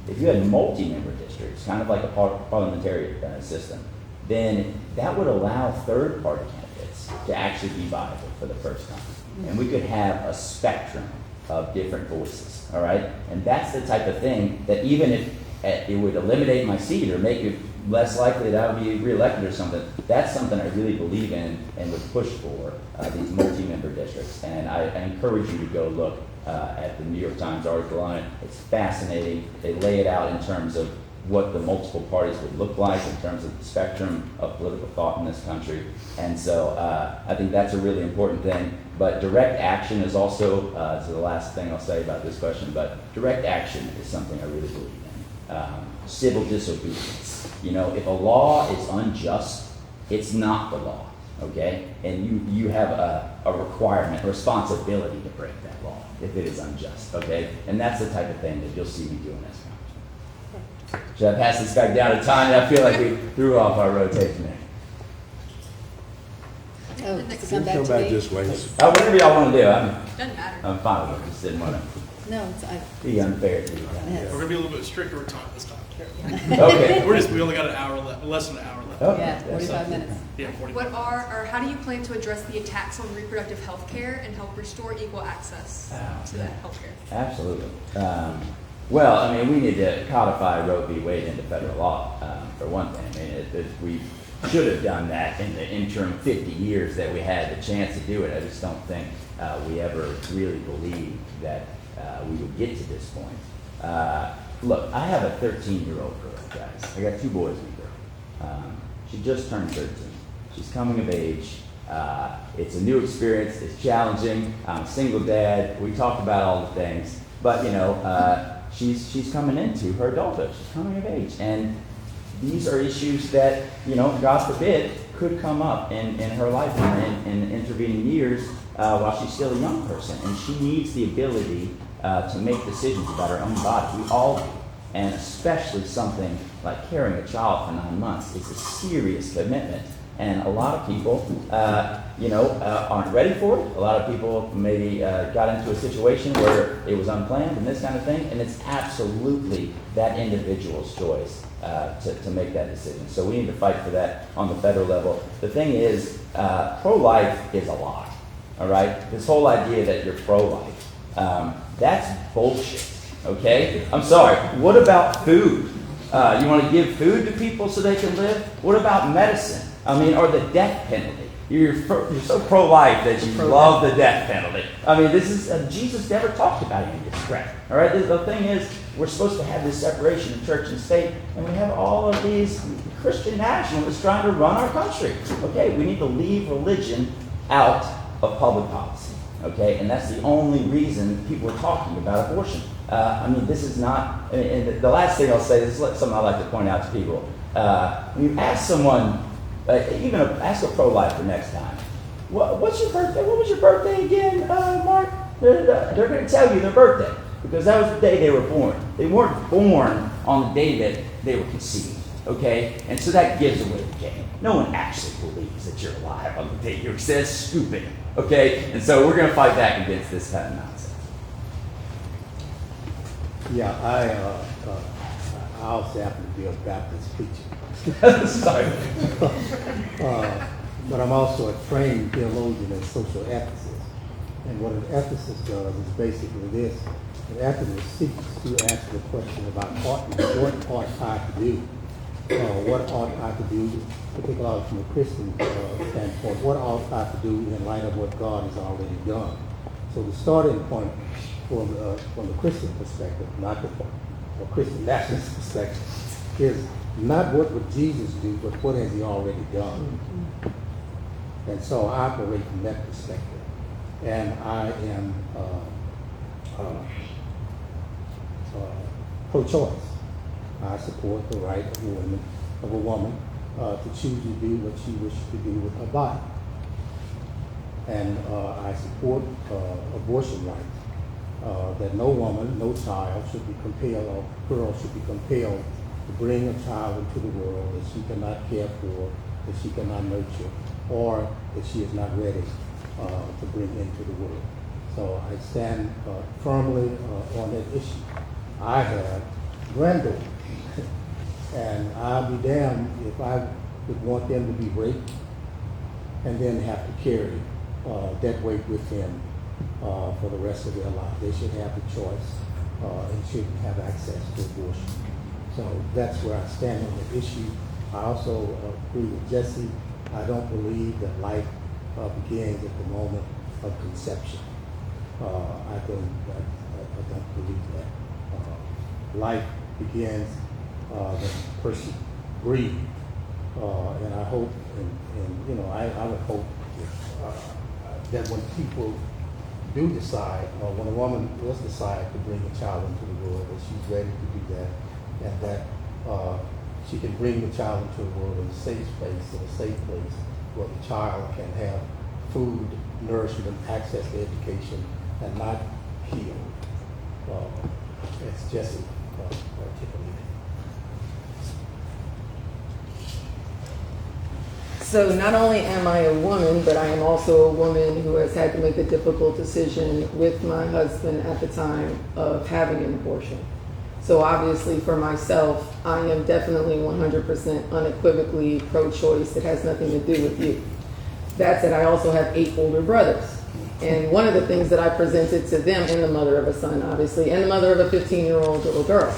if you had multi-member districts, kind of like a parliamentary system, then that would allow third-party candidates to actually be viable for the first time. And we could have a spectrum of different voices, all right? And that's the type of thing that even if it would eliminate my seat or make it less likely that I would be reelected or something, that's something I really believe in and would push for, these multi-member districts. And I encourage you to go look at the New York Times article on it. It's fascinating. They lay it out in terms of what the multiple parties would look like in terms of the spectrum of political thought in this country. And so I think that's a really important thing. But direct action is also, so the last thing I'll say about this question, but direct action is something I really believe in. Civil disobedience. You know, if a law is unjust, it's not the law, okay? And you have a requirement, a responsibility to break that law if it is unjust, okay? And that's the type of thing that you'll see me doing as Congressman. Should I pass this back down to Tanya? I feel like we threw off our rotation there. Oh, Come back this way. Whatever y'all want to do, Doesn't matter. I'm fine with it. Just didn't want to No, it's, be unfair to you. Yes. We're gonna be a little bit stricter with time this time. Okay. We only got an hour left, less than an hour left. Okay. yeah, 45 minutes. Yeah, 40. What are, or how do you plan to address the attacks on reproductive health care and help restore equal access to that health care? Absolutely. Well, I mean, we need to codify Roe v. Wade into federal law, for one thing. I mean, should have done that in the interim 50 years that we had the chance to do it. I just don't think we ever really believed that we would get to this point. Look, I have a 13-year-old girl, guys. I got 2 boys and a girl. She just turned 13. She's coming of age. It's a new experience. It's challenging. I'm a single dad. We talked about all the things. But, you know, she's coming into her adulthood. She's coming of age. And these are issues that, you know, God forbid, could come up in her life in intervening years while she's still a young person. And she needs the ability to make decisions about her own body. We all do. And especially something like carrying a child for 9 months is a serious commitment. And a lot of people, aren't ready for it. A lot of people maybe got into a situation where it was unplanned and this kind of thing. And it's absolutely that individual's choice to make that decision. So we need to fight for that on the federal level. The thing is, pro-life is a lie. All right? This whole idea that you're pro-life, that's bullshit. Okay? I'm sorry. What about food? You want to give food to people so they can live? What about medicine? I mean, or the death penalty? You're so pro-life that you love the death penalty. I mean, this is Jesus never talked about any of this crap. All right. The thing is, we're supposed to have this separation of church and state, and we have all of these Christian nationalists trying to run our country. Okay, we need to leave religion out of public policy. Okay, and that's the only reason people are talking about abortion. I mean, this is not. And the last thing I'll say, this is something I like to point out to people. When you ask someone. Ask a pro-lifer next time. What's your birthday? What was your birthday again, Mark? They're going to tell you their birthday because that was the day they were born. They weren't born on the day that they were conceived, okay? And so that gives away the game. No one actually believes that you're alive on the day you're conceived. That's stupid, okay? And so we're going to fight back against this kind of nonsense. Yeah, I also happen to be a Baptist preacher. Sorry. But I'm also a trained theologian and social ethicist. And what an ethicist does is basically this. An ethicist seeks to answer the question about what ought I to do? What ought I to do, particularly from a Christian standpoint, what ought I to do in light of what God has already done? So the starting point from the Christian perspective, not the Christian nationalist perspective, is not what would Jesus do, but what has he already done. And so I operate from that perspective. And I am pro-choice. I support the right of a woman to choose to do what she wishes to do with her body. And I support abortion rights, that no woman, no child should be compelled, or girl should be compelled to bring a child into the world that she cannot care for, that she cannot nurture, or that she is not ready to bring into the world. So I stand firmly on that issue. I have granddaughters, and I'll be damned if I would want them to be raped and then have to carry that weight with them for the rest of their life. They should have the choice and should have access to abortion. So that's where I stand on the issue. I also agree with Jessee. I don't believe that life begins at the moment of conception. I don't believe that. Life begins when a person breathes. And I hope, I would hope that when people do decide, or when a woman does decide to bring a child into the world, that she's ready to do that, and that she can bring the child into the world in a safe space, in a safe place where the child can have food, nourishment, access to education, and not healed. As Jessee articulated. So not only am I a woman, but I am also a woman who has had to make a difficult decision with my husband at the time of having an abortion. So obviously for myself, I am definitely 100% unequivocally pro-choice. It has nothing to do with you. That said, I also have 8 older brothers. And one of the things that I presented to them, and the mother of a son, obviously, and the mother of a 15-year-old little girl,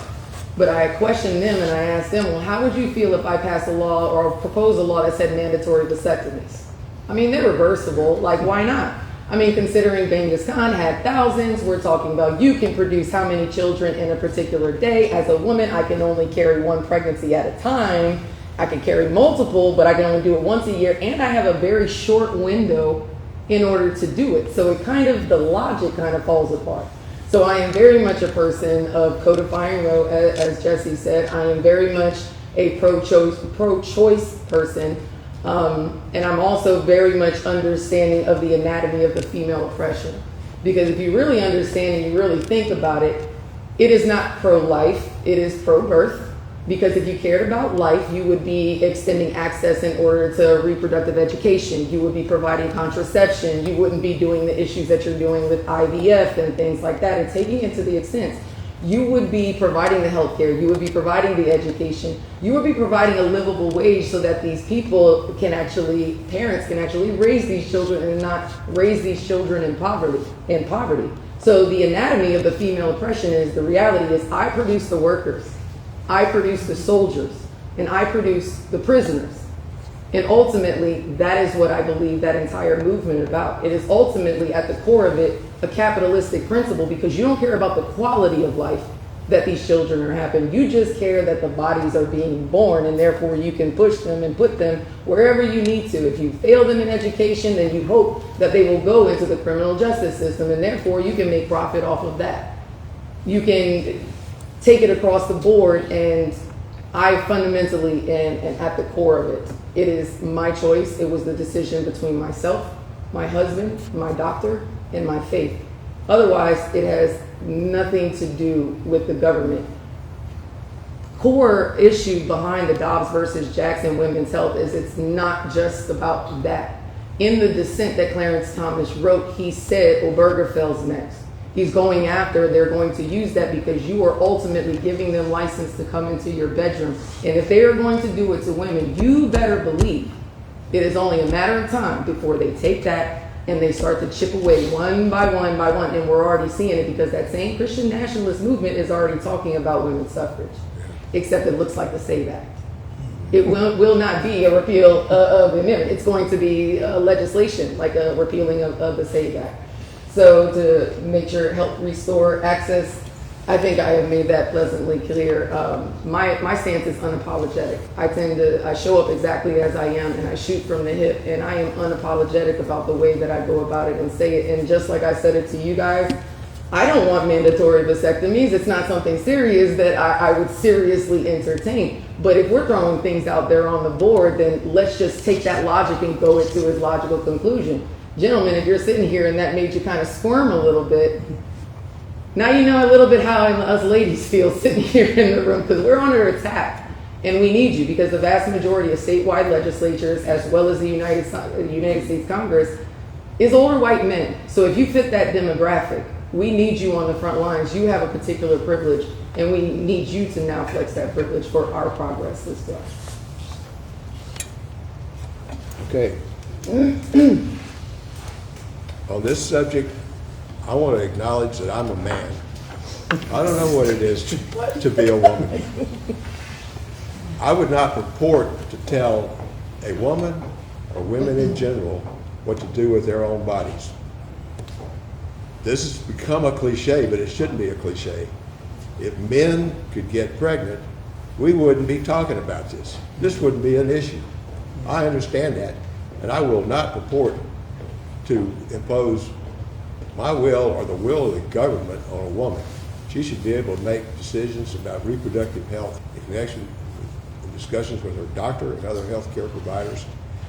But I questioned them and I asked them, well, how would you feel if I passed a law or propose a law that said mandatory vasectomies? I mean, they're reversible. Like, why not? I mean, considering Genghis Khan had thousands, we're talking about you can produce how many children in a particular day. As a woman, I can only carry one pregnancy at a time. I can carry multiple, but I can only do it once a year. And I have a very short window in order to do it. So it kind of, the logic kind of falls apart. So I am very much a person of codifying Roe, as Jessee said. I am very much a pro-choice person. And I'm also very much understanding of the anatomy of the female oppression. Because if you really understand and you really think about it, it is not pro-life, it is pro-birth. Because if you cared about life, you would be extending access in order to reproductive education. You would be providing contraception. You wouldn't be doing the issues that you're doing with IVF and things like that, and taking it to the extent. You would be providing the health care. You would be providing the education. You would be providing a livable wage so that these people can actually, parents can actually raise these children and not raise these children in poverty. So the anatomy of the female oppression is, the reality is, I produce the workers. I produce the soldiers, and I produce the prisoners. And ultimately, that is what I believe that entire movement is about. It is ultimately, at the core of it, a capitalistic principle, because you don't care about the quality of life that these children are having. You just care that the bodies are being born, and therefore you can push them and put them wherever you need to. If you fail them in education, then you hope that they will go into the criminal justice system, and therefore you can make profit off of that. You can take it across the board, and I fundamentally am at the core of it. It is my choice. It was the decision between myself, my husband, my doctor, and my faith. Otherwise, it has nothing to do with the government. Core issue behind the Dobbs versus Jackson Women's Health is it's not just about that. In the dissent that Clarence Thomas wrote, he said Obergefell's next. He's going after, they're going to use that because you are ultimately giving them license to come into your bedroom. And if they are going to do it to women, you better believe it is only a matter of time before they take that and they start to chip away one by one by one. And we're already seeing it because that same Christian nationalist movement is already talking about women's suffrage, except it looks like the SAVE Act. It will not be a repeal of the amendment. It's going to be legislation, like a repealing of the SAVE Act. So to make sure help restore access, I think I have made that pleasantly clear. My stance is unapologetic. I show up exactly as I am, and I shoot from the hip, and I am unapologetic about the way that I go about it and say it. And just like I said it to you guys, I don't want mandatory vasectomies. It's not something serious that I would seriously entertain. But if we're throwing things out there on the board, then let's just take that logic and go to its logical conclusion. Gentlemen, if you're sitting here and that made you kind of squirm a little bit, now you know a little bit how us ladies feel sitting here in the room, because we're under attack and we need you, because the vast majority of statewide legislatures, as well as the United States Congress, is older white men. So if you fit that demographic, we need you on the front lines. You have a particular privilege, and we need you to now flex that privilege for our progress as well. Okay. On this subject, I want to acknowledge that I'm a man. I don't know what it is to be a woman. I would not purport to tell a woman or women in general what to do with their own bodies. This has become a cliche, but it shouldn't be a cliche. If men could get pregnant, we wouldn't be talking about this. This wouldn't be an issue. I understand that, and I will not purport to impose my will or the will of the government on a woman. She should be able to make decisions about reproductive health in connection with discussions with her doctor and other health care providers.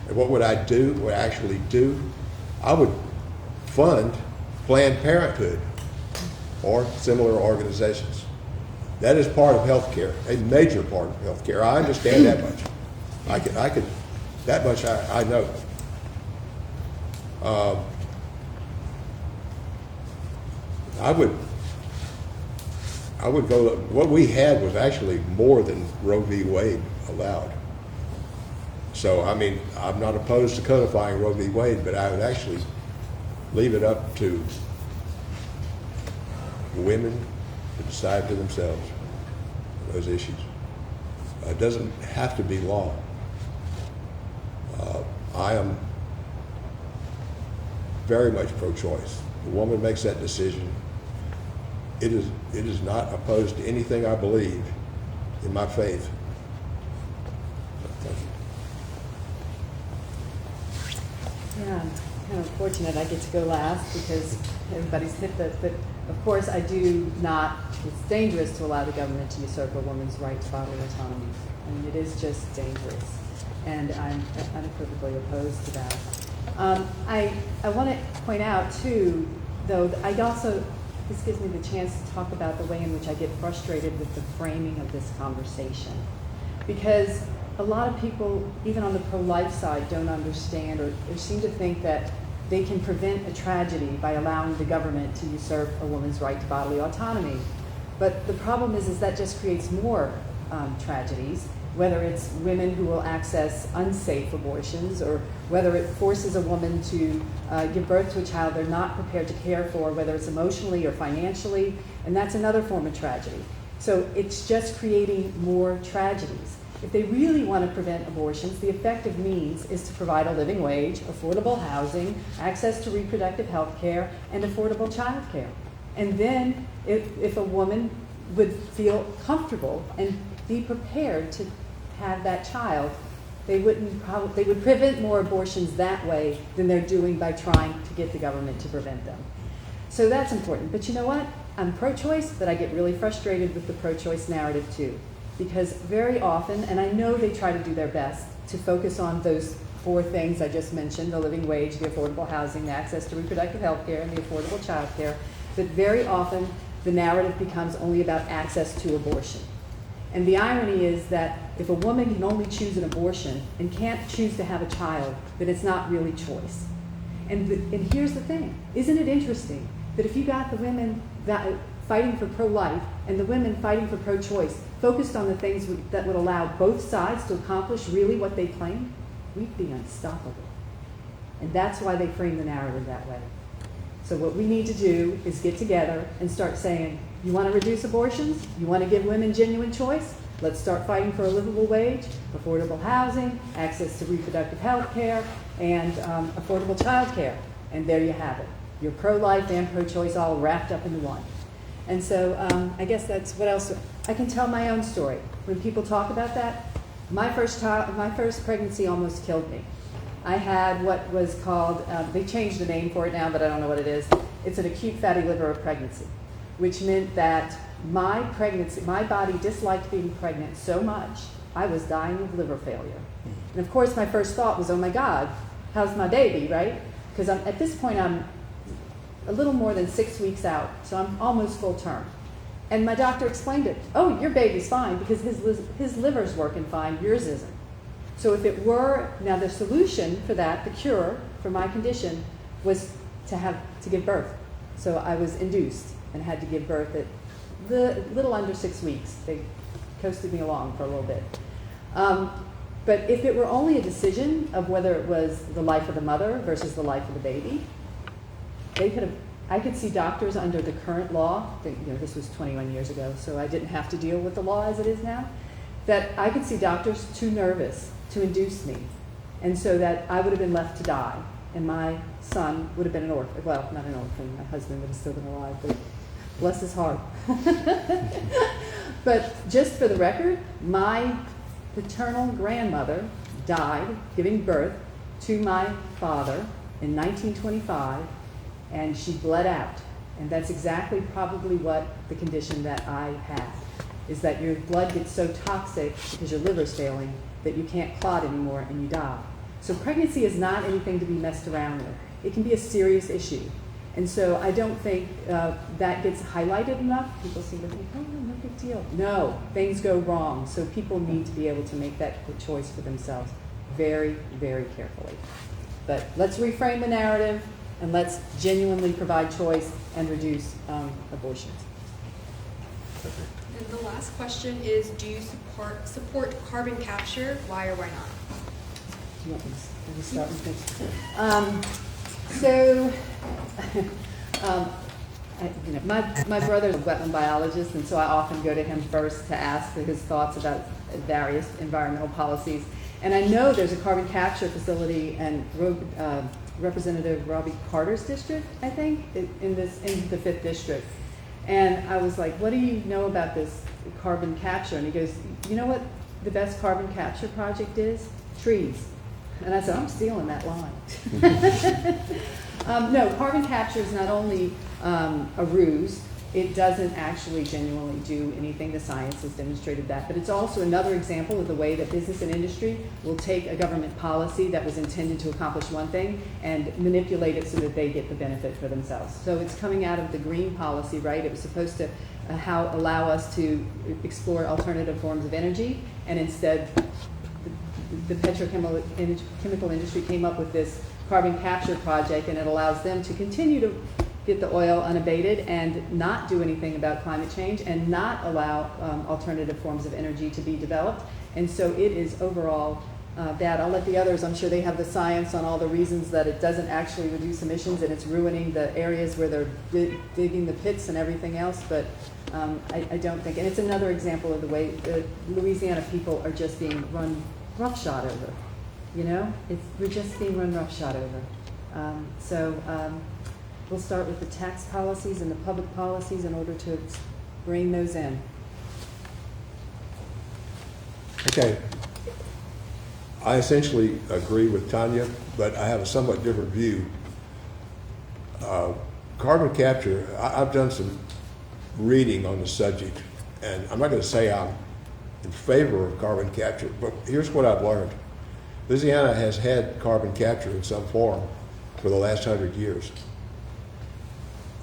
And what would I do, what I actually do? I would fund Planned Parenthood or similar organizations. That is part of health care, a major part of health care. I understand that much. That much I know. I would go, what we had was actually more than Roe v. Wade allowed. So, I mean, I'm not opposed to codifying Roe v. Wade, but I would actually leave it up to women to decide for themselves. those issues. It doesn't have to be law. I am very much pro-choice. The woman makes that decision. It is not opposed to anything I believe in my faith. Thank you. Yeah, I'm kind of fortunate I get to go last because everybody's hit that. But of course, I do not, it's dangerous to allow the government to usurp a woman's right to bodily autonomy. I mean, it is just dangerous. And I'm unequivocally opposed to that. I want to point out, too, though, this gives me the chance to talk about the way in which I get frustrated with the framing of this conversation. Because a lot of people, even on the pro-life side, don't understand or seem to think that they can prevent a tragedy by allowing the government to usurp a woman's right to bodily autonomy. But the problem is that just creates more tragedies, whether it's women who will access unsafe abortions or whether it forces a woman to give birth to a child they're not prepared to care for, whether it's emotionally or financially, and that's another form of tragedy. So it's just creating more tragedies. If they really want to prevent abortions, the effective means is to provide a living wage, affordable housing, access to reproductive health care, and affordable child care. And then if a woman would feel comfortable and be prepared to have that child, they would prevent more abortions that way than they're doing by trying to get the government to prevent them. So that's important. But you know what? I'm pro-choice, but I get really frustrated with the pro-choice narrative too. Because very often, and I know they try to do their best to focus on those four things I just mentioned, the living wage, the affordable housing, the access to reproductive health care, and the affordable child care, but very often the narrative becomes only about access to abortion. And the irony is that if a woman can only choose an abortion and can't choose to have a child, then it's not really choice. And here's the thing. Isn't it interesting that if you got the women fighting for pro-life and the women fighting for pro-choice focused on the things that would allow both sides to accomplish really what they claim, we'd be unstoppable. And that's why they frame the narrative that way. So what we need to do is get together and start saying, you want to reduce abortions? You want to give women genuine choice? Let's start fighting for a livable wage, affordable housing, access to reproductive health care, and affordable child care. And there you have it. You're pro-life and pro-choice all wrapped up into one. And so I guess that's what else. I can tell my own story. When people talk about that, my first pregnancy almost killed me. I had what was called, they changed the name for it now, but I don't know what it is. It's an acute fatty liver pregnancy, which meant that my body disliked being pregnant so much, I was dying of liver failure. And of course, my first thought was, oh my God, how's my baby, right? Because at this point, I'm a little more than 6 weeks out, so I'm almost full term. And my doctor explained it. Oh, your baby's fine because his liver's working fine, yours isn't. So if it were, now the solution for that, the cure for my condition, was to give birth. So I was induced and had to give birth at little under 6 weeks. They coasted me along for a little bit. But if it were only a decision of whether it was the life of the mother versus the life of the baby, I could see doctors under the current law, this was 21 years ago, so I didn't have to deal with the law as it is now, that I could see doctors too nervous to induce me, and so that I would have been left to die, and my son would have been an orphan. Well, not an orphan, my husband would have still been alive, but bless his heart. But just for the record, my paternal grandmother died giving birth to my father in 1925, and she bled out. And that's exactly probably what the condition that I have, is that your blood gets so toxic because your liver's failing that you can't clot anymore and you die. So pregnancy is not anything to be messed around with. It can be a serious issue. And so I don't think that gets highlighted enough. People seem to think, oh, no big deal. No, things go wrong. So people need to be able to make that choice for themselves very, very carefully. But let's reframe the narrative and let's genuinely provide choice and reduce abortions. And the last question is, do you support carbon capture? Why or why not? Do you want me to start with this? So My brother's a wetland biologist, and so I often go to him first to ask his thoughts about various environmental policies. And I know there's a carbon capture facility in Representative Robbie Carter's district, I think, in the 5th district. And I was like, what do you know about this carbon capture? And he goes, you know what the best carbon capture project is? Trees. And I said, I'm stealing that line. No, carbon capture is not only a ruse, it doesn't actually genuinely do anything. The science has demonstrated that. But it's also another example of the way that business and industry will take a government policy that was intended to accomplish one thing and manipulate it so that they get the benefit for themselves. So it's coming out of the green policy, right? It was supposed to allow us to explore alternative forms of energy, and instead the petrochemical industry came up with this carbon capture project, and it allows them to continue to get the oil unabated and not do anything about climate change and not allow alternative forms of energy to be developed. And so it is overall bad. I'll let the others, I'm sure they have the science on all the reasons that it doesn't actually reduce emissions and it's ruining the areas where they're digging the pits and everything else, but I don't think, and it's another example of the way the Louisiana people are just being run roughshod over. You know, we're just being run roughshod over. We'll start with the tax policies and the public policies in order to bring those in. Okay. I essentially agree with Tanya, but I have a somewhat different view. Carbon capture, I've done some reading on the subject, and I'm not going to say I'm in favor of carbon capture, but here's what I've learned. Louisiana has had carbon capture in some form for the last 100 years.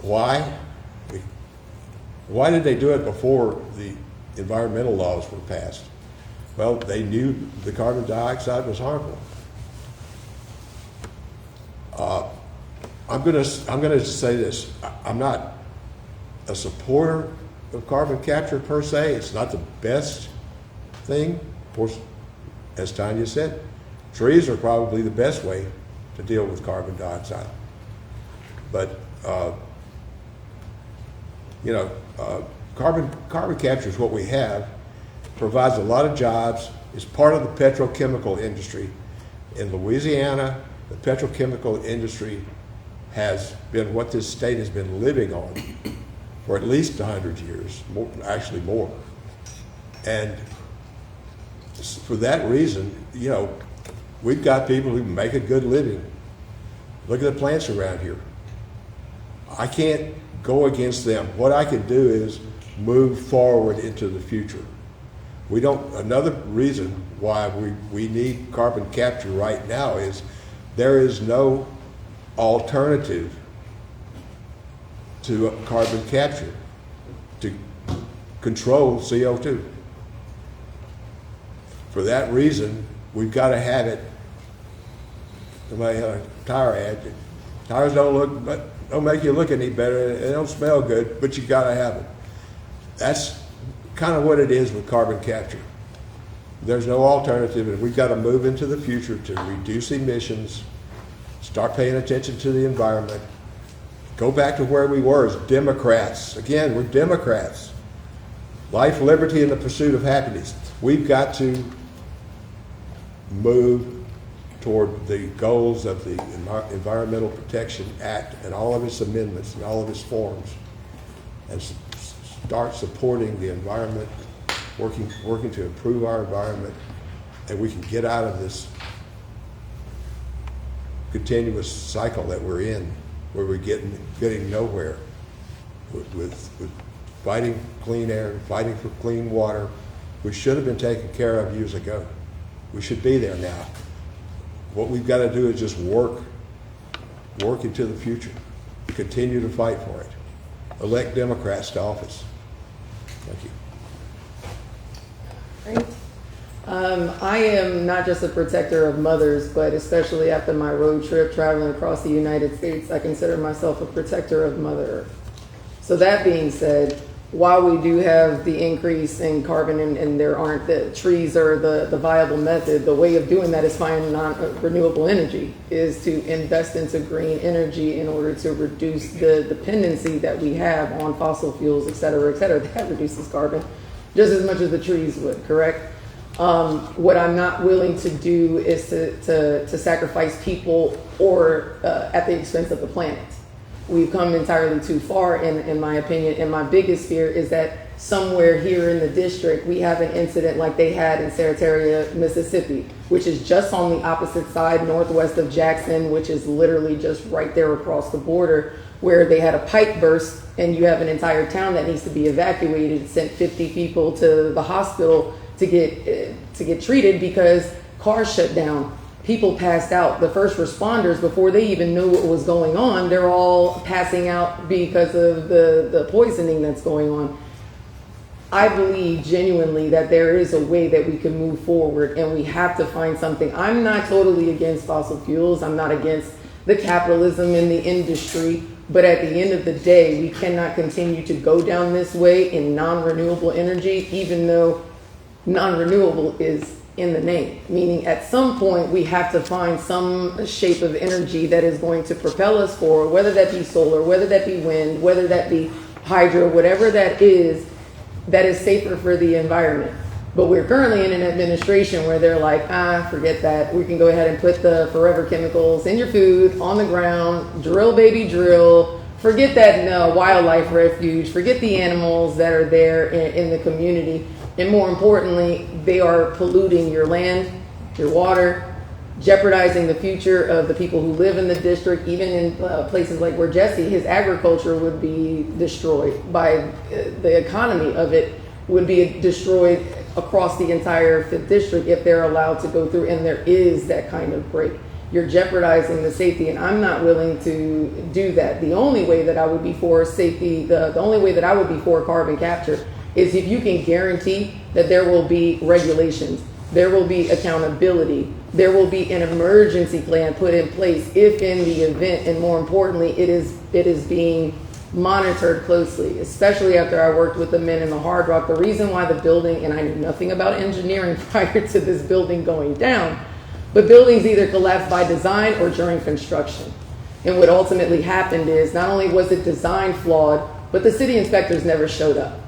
Why? Why did they do it before the environmental laws were passed? Well, they knew the carbon dioxide was harmful. I'm going to say this. I'm not a supporter of carbon capture per se. It's not the best thing. Of course, as Tanya said, trees are probably the best way to deal with carbon dioxide. But carbon capture is what we have, provides a lot of jobs, is part of the petrochemical industry. In Louisiana, the petrochemical industry has been what this state has been living on for at least 100 years, actually more. And for that reason, we've got people who make a good living. Look at the plants around here. I can't go against them. What I can do is move forward into the future. Another reason why we need carbon capture right now is there is no alternative to carbon capture to control CO2. For that reason, we've got to have it. Somebody had a tire ad. Tires don't make you look any better. They don't smell good, but you got to have it. That's kind of what it is with carbon capture. There's no alternative, and we've got to move into the future to reduce emissions, start paying attention to the environment, go back to where we were as Democrats. Again, we're Democrats. Life, liberty, and the pursuit of happiness. We've got to move toward the goals of the Environmental Protection Act and all of its amendments and all of its forms, and start supporting the environment, working to improve our environment, and we can get out of this continuous cycle that we're in, where we're getting nowhere with fighting clean air, fighting for clean water. We should have been taken care of years ago. We should be there now. What we've got to do is just work into the future, continue to fight for it, elect Democrats to office. Thank you. Great. I am not just a protector of mothers, but especially after my road trip traveling across the United States, I consider myself a protector of Mother Earth. So that being said, while we do have the increase in carbon and there aren't the trees or the viable method, the way of doing that is finding non-renewable energy, is to invest into green energy in order to reduce the dependency that we have on fossil fuels, et cetera, that reduces carbon just as much as the trees would, correct? What I'm not willing to do is to sacrifice people or at the expense of the planet. We've come entirely too far, in my opinion, and my biggest fear is that somewhere here in the district, we have an incident like they had in Saratoga, Mississippi, which is just on the opposite side, northwest of Jackson, which is literally just right there across the border, where they had a pipe burst, and you have an entire town that needs to be evacuated, sent 50 people to the hospital to get treated because cars shut down. People passed out. The first responders, before they even knew what was going on, they're all passing out because of the poisoning that's going on. I believe genuinely that there is a way that we can move forward, and we have to find something. I'm not totally against fossil fuels. I'm not against the capitalism in the industry. But at the end of the day, we cannot continue to go down this way in non-renewable energy, even though non-renewable is in the name, meaning at some point we have to find some shape of energy that is going to propel us forward, whether that be solar, whether that be wind, whether that be hydro, whatever that is safer for the environment. But we're currently in an administration where they're like, forget that. We can go ahead and put the forever chemicals in your food, on the ground, drill baby drill, forget that wildlife refuge, forget the animals that are there in the community. And more importantly, they are polluting your land, your water, jeopardizing the future of the people who live in the district. Even in places like where Jessee, his agriculture would be destroyed by the economy of it would be destroyed across the entire 5th district if they're allowed to go through, and there is that kind of break. You're jeopardizing the safety, and I'm not willing to do that. The only way that I would be for safety, the only way that I would be for carbon capture is if you can guarantee that there will be regulations, there will be accountability, there will be an emergency plan put in place if in the event, and more importantly, it is being monitored closely, especially after I worked with the men in the Hard Rock. The reason why the building, and I knew nothing about engineering prior to this building going down, but buildings either collapse by design or during construction. And what ultimately happened is not only was it design flawed, but the city inspectors never showed up.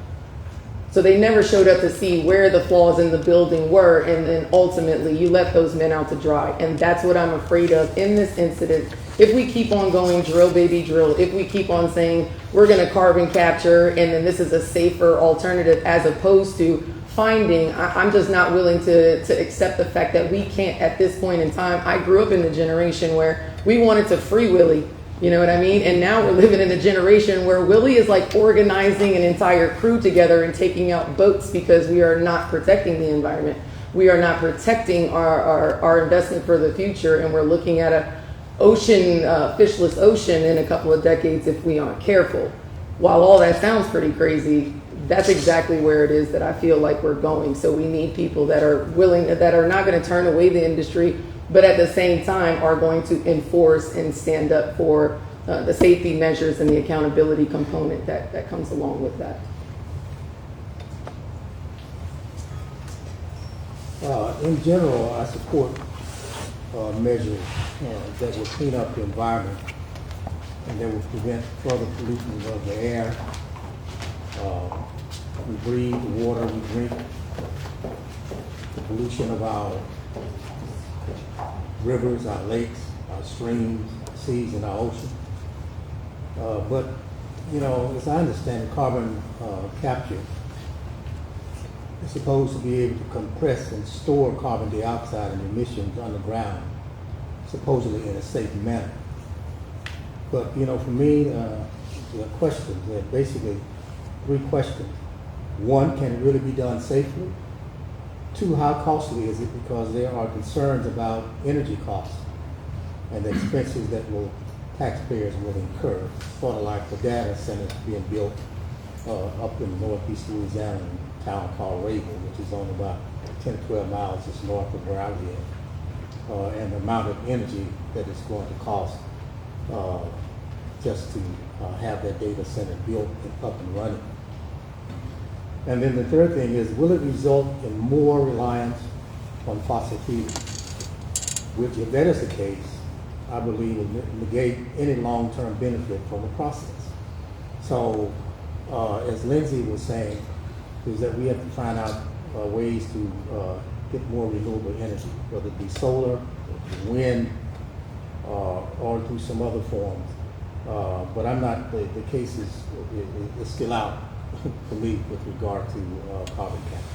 So they never showed up to see where the flaws in the building were, and then ultimately you let those men out to dry. And that's what I'm afraid of in this incident. If we keep on going drill baby drill, if we keep on saying we're going to carbon capture and then this is a safer alternative as opposed to finding, I'm just not willing to accept the fact that we can't at this point in time. I grew up in the generation where we wanted to free Willie. You know what I mean? And now we're living in a generation where Willie is like organizing an entire crew together and taking out boats because we are not protecting the environment. We are not protecting our investment for the future, and we're looking at a fishless ocean in a couple of decades if we aren't careful. While all that sounds pretty crazy, that's exactly where it is that I feel like we're going. So we need people that are willing, that are not going to turn away the industry, but at the same time are going to enforce and stand up for the safety measures and the accountability component that comes along with that. In general, I support measures that will clean up the environment and that will prevent further pollution of the air. We breathe, the water we drink, the pollution of our rivers, our lakes, our streams, our seas, and our ocean. But, you know, as I understand, carbon capture is supposed to be able to compress and store carbon dioxide and emissions underground, supposedly in a safe manner. But, you know, for me, the questions, there are basically 3 questions. 1, can it really be done safely? 2, how costly is it? Because there are concerns about energy costs and the expenses that taxpayers will incur, sort of like the data centers being built up in northeast Louisiana in a town called Rubia, which is only about 10 to 12 miles just north of where I live, and the amount of energy that it's going to cost just to have that data center built and up and running. And then the third thing is, will it result in more reliance on fossil fuels? Which, if that is the case, I believe will negate any long-term benefit from the process. So, as Lindsay was saying, is that we have to find out ways to get more renewable energy, whether it be solar, wind, or through some other forms. But I'm not, the case is still out for me with regard to carbon capture.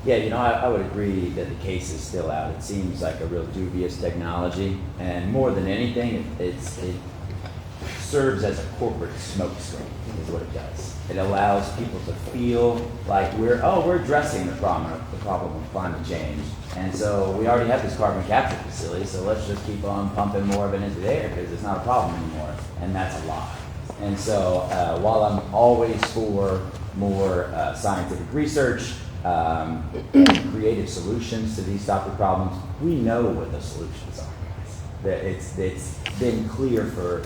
Yeah, you know, I would agree that the case is still out. It seems like a real dubious technology, and more than anything, it serves as a corporate smokescreen, is what it does. It allows people to feel like we're addressing the problem of climate change, and so we already have this carbon capture facility, so let's just keep on pumping more of it into the air because it's not a problem anymore, and that's a lie. And so while I'm always for more scientific research, creative solutions to these type of problems, we know what the solutions are, guys. That it's been clear for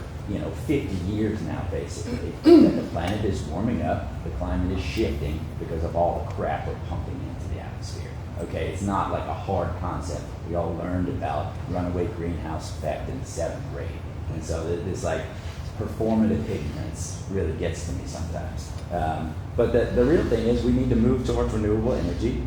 50 years now, basically, that the planet is warming up, the climate is shifting because of all the crap we're pumping into the atmosphere. Okay, it's not like a hard concept. We all learned about runaway greenhouse effect in the 7th grade, and so this like performative ignorance really gets to me sometimes. But the real thing is we need to move towards renewable energy.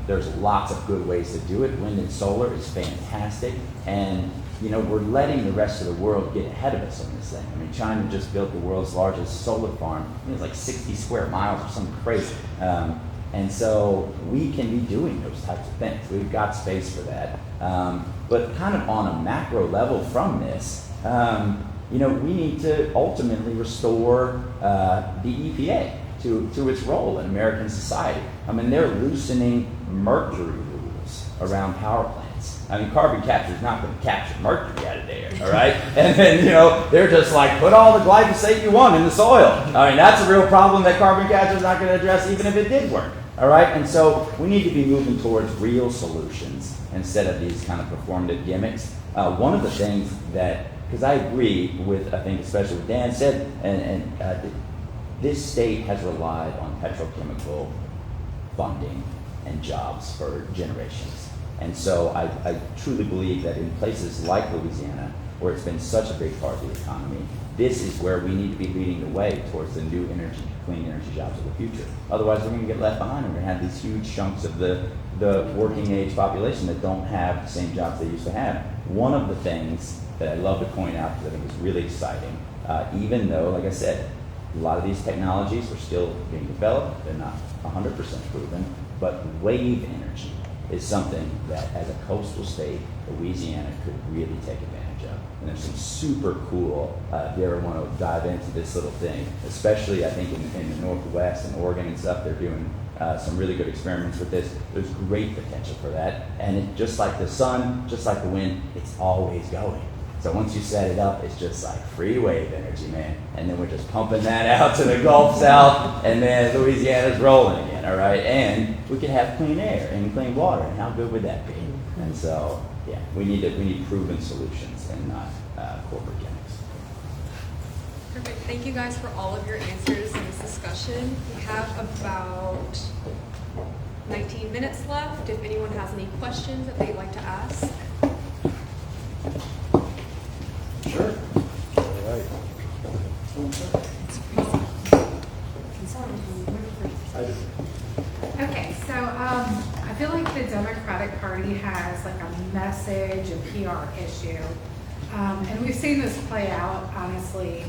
There's lots of good ways to do it. Wind and solar is fantastic. And, we're letting the rest of the world get ahead of us on this thing. I mean, China just built the world's largest solar farm. It's like 60 square miles or something crazy. And so we can be doing those types of things. We've got space for that. But kind of on a macro level from this, we need to ultimately restore the EPA to its role in American society. I mean, they're loosening mercury rules around power plants. I mean, carbon capture is not going to capture mercury out of there, all right? And then, they're just like, put all the glyphosate you want in the soil. I mean, that's a real problem that carbon capture is not going to address even if it did work, all right? And so we need to be moving towards real solutions instead of these kind of performative gimmicks. One of the things that, because I agree with, I think especially what Dan said, and this state has relied on petrochemical funding and jobs for generations. And so I truly believe that in places like Louisiana, where it's been such a big part of the economy, this is where we need to be leading the way towards the new energy, clean energy jobs of the future. Otherwise, we're going to get left behind, and we're going to have these huge chunks of the working age population that don't have the same jobs they used to have. One of the things that I love to point out, because I think is really exciting, even though, like I said, a lot of these technologies are still being developed, they're not 100% proven, but wave energy is something that, as a coastal state, Louisiana could really take advantage of. And there's some super cool, if you ever want to dive into this little thing, especially I think in the Northwest and Oregon and stuff, they're doing some really good experiments with this. There's great potential for that. And it, just like the sun, just like the wind, it's always going. So once you set it up, it's just like free wave energy, man. And then we're just pumping that out to the Gulf South, and then Louisiana's rolling again, all right? And we could have clean air and clean water, and how good would that be? And so, yeah, we need proven solutions and not corporate gimmicks. Perfect. Thank you guys for all of your answers in this discussion. We have about 19 minutes left. If anyone has any questions that they'd like to ask. Sure. All right. Okay, so I feel like the Democratic Party has like a message, a PR issue. And we've seen this play out, honestly,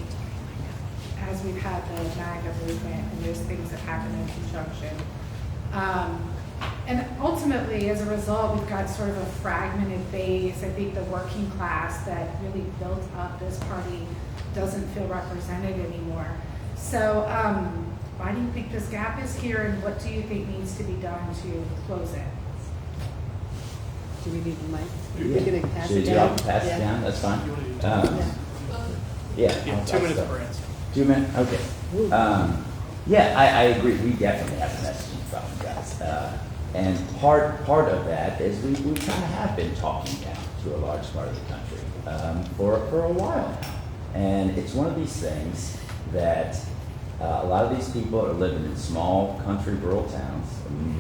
as we've had the MAGA movement and those things that happen in conjunction. And ultimately, as a result, we've got sort of a fragmented base. I think the working class that really built up this party doesn't feel represented anymore. So why do you think this gap is here, and what do you think needs to be done to close it? Do we need the mic? You're going to pass Should it you down? pass it down? That's fine. Yeah, Yeah. 2 minutes per answer. 2 minutes? Okay. I agree. We definitely have a messaging problem, guys. And part of that is we kind of have been talking down to a large part of the country for a while now. And it's one of these things that a lot of these people are living in small country rural towns.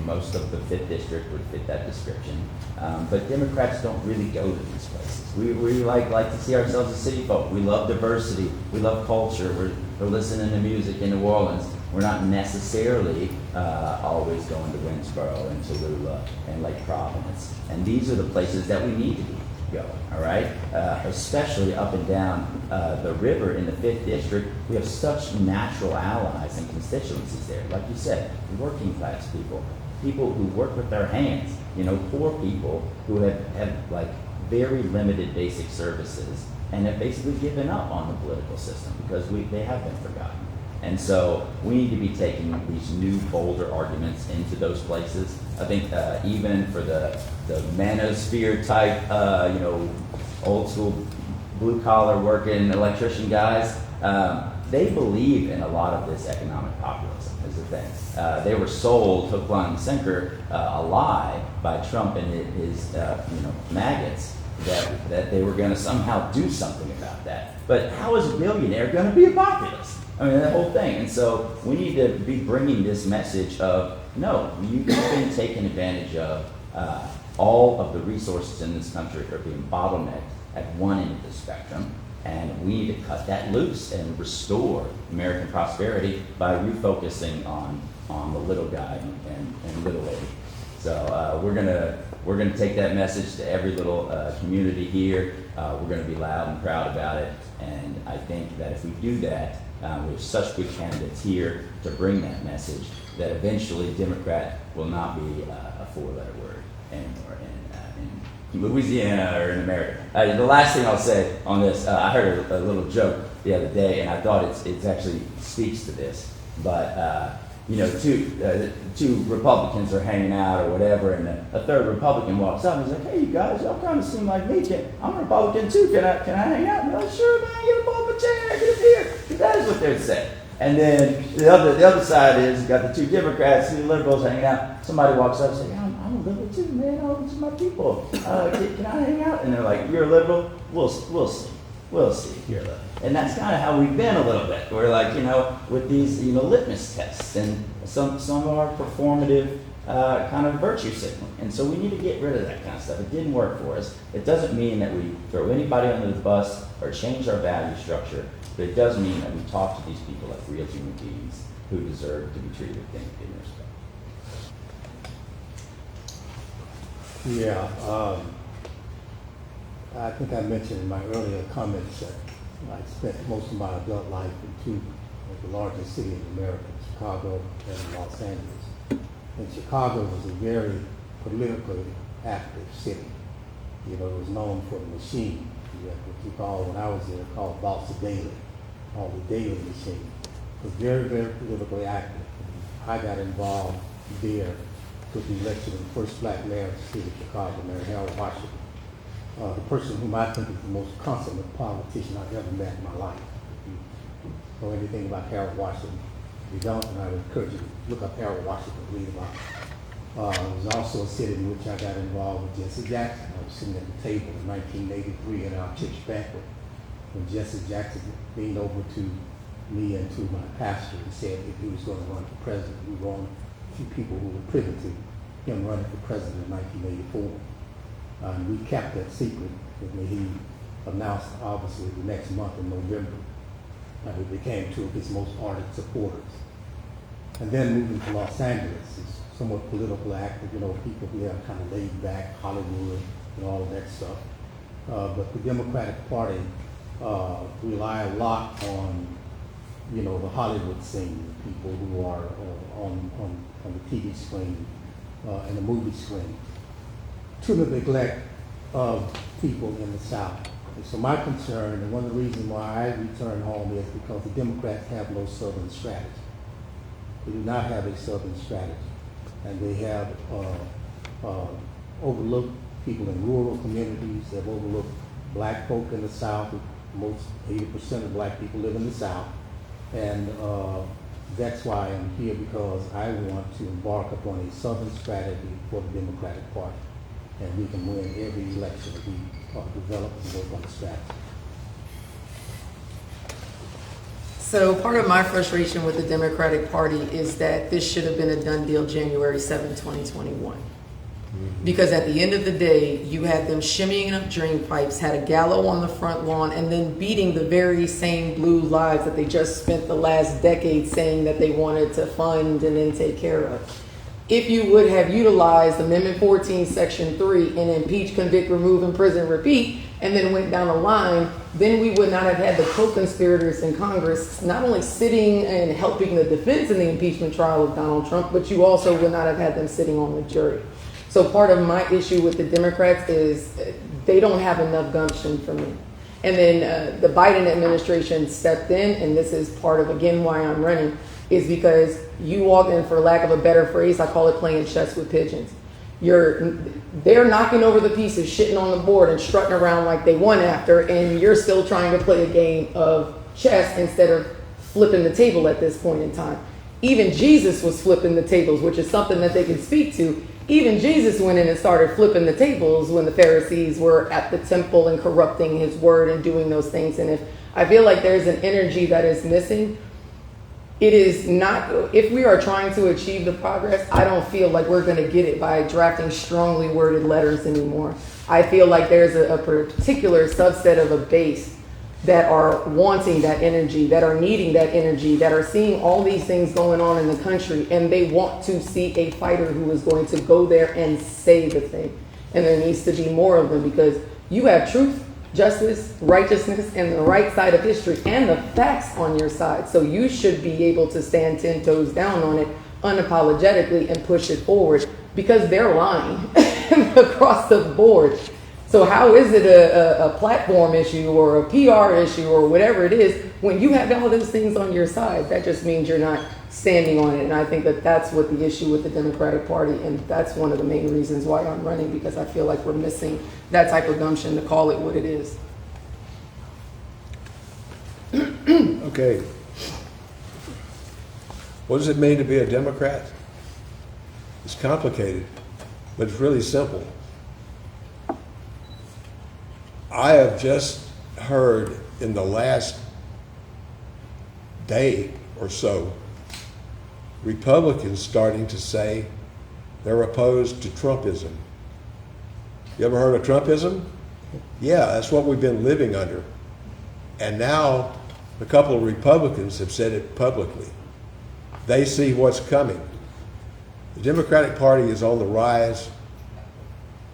Most of the 5th District would fit that description. But Democrats don't really go to these places. We like to see ourselves as city folk. We love diversity. We love culture. We're listening to music in New Orleans. We're not necessarily always going to Winsboro and Tallulah and Lake Providence. And these are the places that we need to be going, all right? Especially up and down the river in the 5th District. We have such natural allies and constituencies there. Like you said, working class people, people who work with their hands, poor people who have like very limited basic services and have basically given up on the political system because they have been forgotten. And so we need to be taking these new, bolder arguments into those places. I think even for the manosphere type, old school blue collar working electrician guys, they believe in a lot of this economic populism is the thing. They were sold hook, line, and sinker a lie by Trump and his maggots that they were going to somehow do something about that. But how is a billionaire going to be a populist? I mean, that whole thing. And so we need to be bringing this message of, no, you've been taken advantage of. All of the resources in this country are being bottlenecked at one end of the spectrum. And we need to cut that loose and restore American prosperity by refocusing on the little guy and little lady. So we're gonna take that message to every little community here. We're gonna be loud and proud about it. And I think that if we do that, we have such good candidates here to bring that message that eventually Democrat will not be a 4-letter word anymore in Louisiana or in America. The last thing I'll say on this, I heard a little joke the other day, and I thought it actually speaks to this. But two Republicans are hanging out or whatever, and a third Republican walks up and he's like, "Hey, you guys, y'all kind of seem like me. I'm a Republican too. Can I hang out?" And they're like, "Sure, man. Get up off a chair. Get up here." That is what they'd say. And then the other side is you got the 2 Democrats, 2 liberals hanging out. Somebody walks up and says, "I'm a liberal too, man. Oh, these are my people. Can I hang out?" And they're like, "You're a liberal? We'll see. We'll see if you're a liberal." And that's kind of how we've been a little bit. We're like, with these, litmus tests and some of our performative kind of virtue signaling. And so we need to get rid of that kind of stuff. It didn't work for us. It doesn't mean that we throw anybody under the bus or change our value structure, but it does mean that we talk to these people like real human beings who deserve to be treated with dignity and respect. Yeah, I think I mentioned in my earlier comments that I spent most of my adult life in 2 of the largest cities in America, Chicago and Los Angeles. And Chicago was a very politically active city. It was known for the machine. You have what you call, when I was there, called Bossa Daily, called the Daily Machine. It was very, very politically active. I got involved there with the election of the first black mayor of the city of Chicago, Mayor Harold Washington. The person whom I think is the most consummate politician I've ever met in my life. If you know anything about Harold Washington, if you don't, then I would encourage you to look up Harold Washington and read about it. It was also a city in which I got involved with Jesse Jackson. I was sitting at the table in 1983 at our church banquet when Jesse Jackson leaned over to me and to my pastor and said if he was going to run for president. We were one of the few people who were privy to him running for president in 1984. And we kept that secret. He announced, obviously, the next month in November. And we became 2 of his most ardent supporters. And then moving to Los Angeles is somewhat politically active. People here are kind of laid back, Hollywood, and all of that stuff. But the Democratic Party rely a lot on, the Hollywood scene, people who are on the TV screen and the movie screen, to the neglect of people in the South. And so my concern, and one of the reasons why I return home, is because the Democrats have no Southern strategy. They do not have a Southern strategy. And they have overlooked people in rural communities. They've overlooked black folk in the South. Most 80% of black people live in the South. And that's why I'm here, because I want to embark upon a Southern strategy for the Democratic Party. And we can win every election if we develop and work on the strategy. So part of my frustration with the Democratic Party is that this should have been a done deal January 7, 2021. Because at the end of the day, you had them shimmying up drain pipes, had a gallows on the front lawn, and then beating the very same blue lives that they just spent the last decade saying that they wanted to fund and then take care of. If you would have utilized Amendment 14, Section 3, and impeach, convict, remove, imprison, repeat, and then went down the line, then we would not have had the co-conspirators in Congress not only sitting and helping the defense in the impeachment trial of Donald Trump, but you also would not have had them sitting on the jury. So part of my issue with the Democrats is they don't have enough gumption for me. And then the Biden administration stepped in, and this is part of, again, why I'm running, is because you walked in, for lack of a better phrase, I call it playing chess with pigeons. They're knocking over the pieces, shitting on the board and strutting around like they won after, and you're still trying to play a game of chess instead of flipping the table at this point in time. Even Jesus was flipping the tables, which is something that they can speak to. Even Jesus went in and started flipping the tables when the Pharisees were at the temple and corrupting his word and doing those things. And if I feel like there's an energy that is missing, it is not, if we are trying to achieve the progress, I don't feel like we're going to get it by drafting strongly worded letters anymore. I feel like there's a particular subset of a base that are wanting that energy, that are needing that energy, that are seeing all these things going on in the country, and they want to see a fighter who is going to go there and say the thing. And there needs to be more of them, because you have truth, justice, righteousness, and the right side of history, and the facts on your side. So you should be able to stand 10 toes down on it unapologetically and push it forward, because they're lying across the board. So how is it a platform issue or a PR issue or whatever it is when you have all those things on your side? That just means you're not standing on it. And I think that that's what the issue with the Democratic Party, and that's one of the main reasons why I'm running, because I feel like we're missing that type of gumption to call it what it is. Okay. What does it mean to be a Democrat? It's complicated, but it's really simple. I have just heard in the last day or so Republicans starting to say they're opposed to Trumpism. You ever heard of Trumpism? Yeah, that's what we've been living under. And now a couple of Republicans have said it publicly. They see what's coming. The Democratic Party is on the rise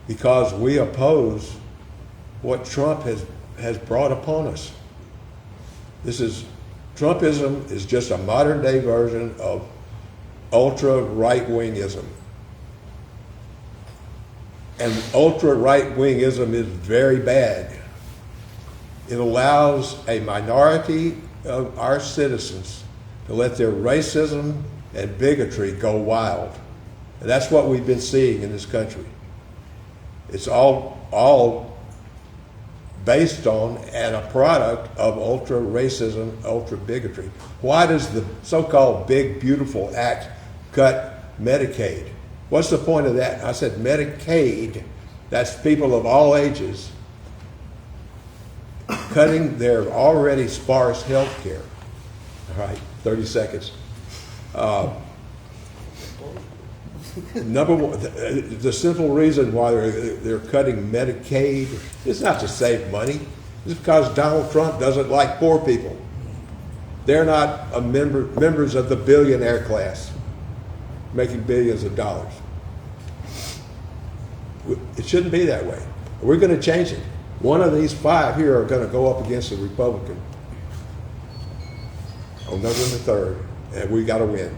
because we oppose what Trump has brought upon us. Trumpism is just a modern day version of ultra right-wingism. And ultra right-wingism is very bad. It allows a minority of our citizens to let their racism and bigotry go wild. And that's what we've been seeing in this country. It's all based on and a product of ultra racism, ultra bigotry. Why does the so-called big beautiful act cut Medicaid? What's the point of that? I said Medicaid, that's people of all ages cutting their already sparse health care. All right, 30 seconds. Number one, the simple reason why they're cutting Medicaid is not to save money. It's because Donald Trump doesn't like poor people. They're not members of the billionaire class making billions of dollars. It shouldn't be that way. We're going to change it. One of these five here are going to go up against a Republican on November 3rd, and we got to win.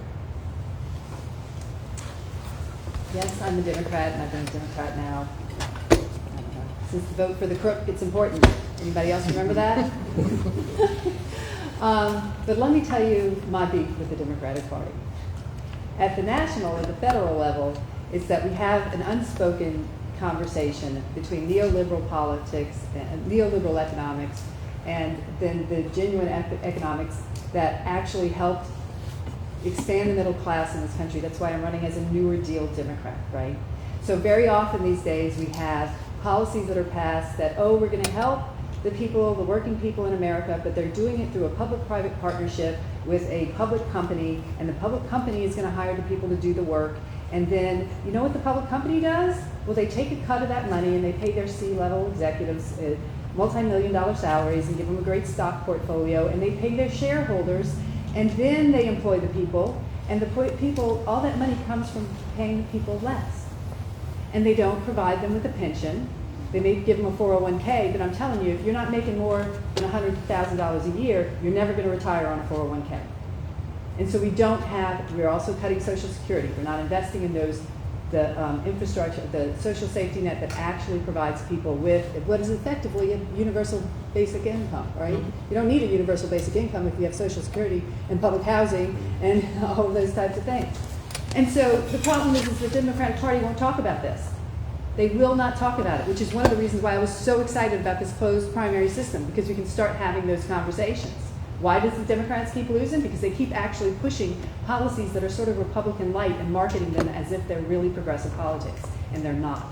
Yes, I'm a Democrat, and I've been a Democrat now. Since the vote for the crook, it's important. Anybody else remember that? But let me tell you my beef with the Democratic Party. At the national or the federal level, it's that we have an unspoken conversation between neoliberal politics and neoliberal economics and then the genuine economics that actually helped expand the middle class in this country. That's why I'm running as a newer deal Democrat, right? So very often these days we have policies that are passed that, oh, we're going to help the people, the working people in America, but they're doing it through a public-private partnership with a public company, and the public company is going to hire the people to do the work. And then, you know what the public company does? Well, they take a cut of that money and they pay their C-level executives multi-million-dollar salaries and give them a great stock portfolio, and they pay their shareholders, and then they employ the people, and the people, all that money comes from paying the people less. And they don't provide them with a pension. They may give them a 401k, but I'm telling you, if you're not making more than $100,000 a year, you're never going to retire on a 401k. And so we're also cutting Social Security. We're not investing in the infrastructure, the social safety net that actually provides people with what is effectively a universal basic income, right? You don't need a universal basic income if you have Social Security and public housing and all of those types of things. And so the problem is the Democratic Party won't talk about this. They will not talk about it, which is one of the reasons why I was so excited about this closed primary system, because we can start having those conversations. Why does the Democrats keep losing? Because they keep actually pushing policies that are sort of Republican light and marketing them as if they're really progressive politics, and they're not.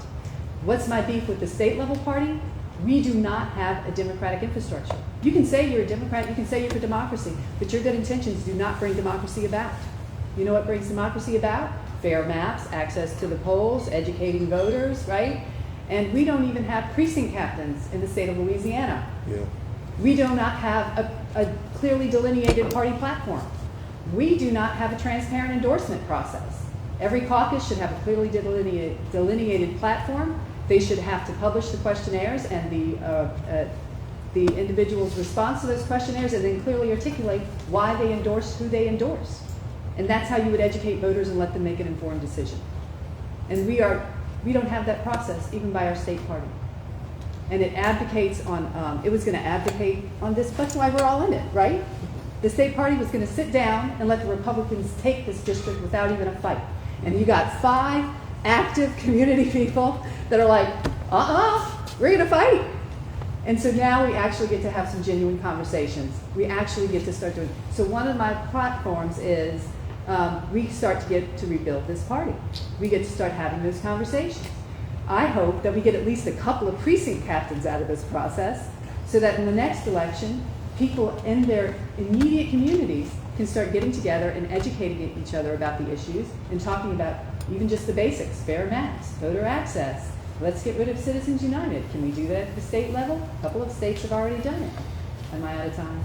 What's my beef with the state level party? We do not have a democratic infrastructure. You can say you're a Democrat, you can say you're for democracy, but your good intentions do not bring democracy about. You know what brings democracy about? Fair maps, access to the polls, educating voters, right? And we don't even have precinct captains in the state of Louisiana. Yeah. We do not have a clearly delineated party platform. We do not have a transparent endorsement process. Every caucus should have a clearly delineated platform. They should have to publish the questionnaires and the individual's response to those questionnaires, and then clearly articulate why they endorse who they endorse. And that's how you would educate voters and let them make an informed decision. And we don't have that process even by our state party. And it advocates on, it was going to advocate on this, that's why we're all in it, right? The state party was going to sit down and let the Republicans take this district without even a fight. And you got 5 active community people that are like, we're going to fight. And so now we actually get to have some genuine conversations. We actually get to start doing, so one of my platforms is we start to get to rebuild this party. We get to start having those conversations. I hope that we get at least a couple of precinct captains out of this process so that in the next election, people in their immediate communities can start getting together and educating each other about the issues and talking about even just the basics, fair maps, voter access. Let's get rid of Citizens United. Can we do that at the state level? A couple of states have already done it. Am I out of time?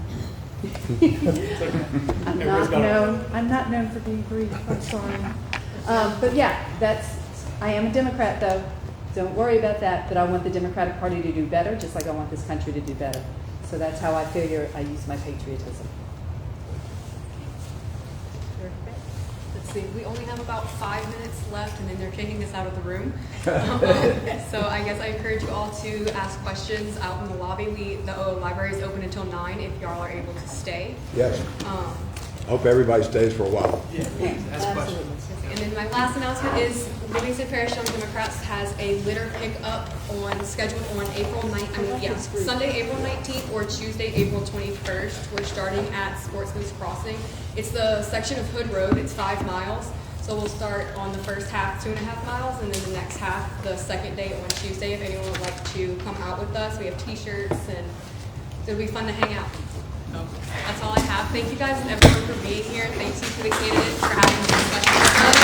I'm not known for being brief. I'm sorry. But yeah, I am a Democrat though. Don't worry about that, but I want the Democratic Party to do better, just like I want this country to do better. So that's how I figure I use my patriotism. Let's see, we only have about 5 minutes left, and then they're kicking us out of the room. So I guess I encourage you all to ask questions out in the lobby. The library is open until 9 if y'all are able to stay. Yes. Hope everybody stays for a while. Yeah, please, ask questions. And then my last announcement is Livingston Parish Young Democrats has a litter pickup scheduled on Sunday, April 19th or Tuesday, April 21st. We're starting at Sportsman's Crossing. It's the section of Hood Road. It's 5 miles. So we'll start on the first half, 2.5 miles, and then the next half, the second day on Tuesday. If anyone would like to come out with us, we have t-shirts, and it'll be fun to hang out. So that's all I have. Thank you guys, everyone, for being here. Thank you to the candidates for having this discussion.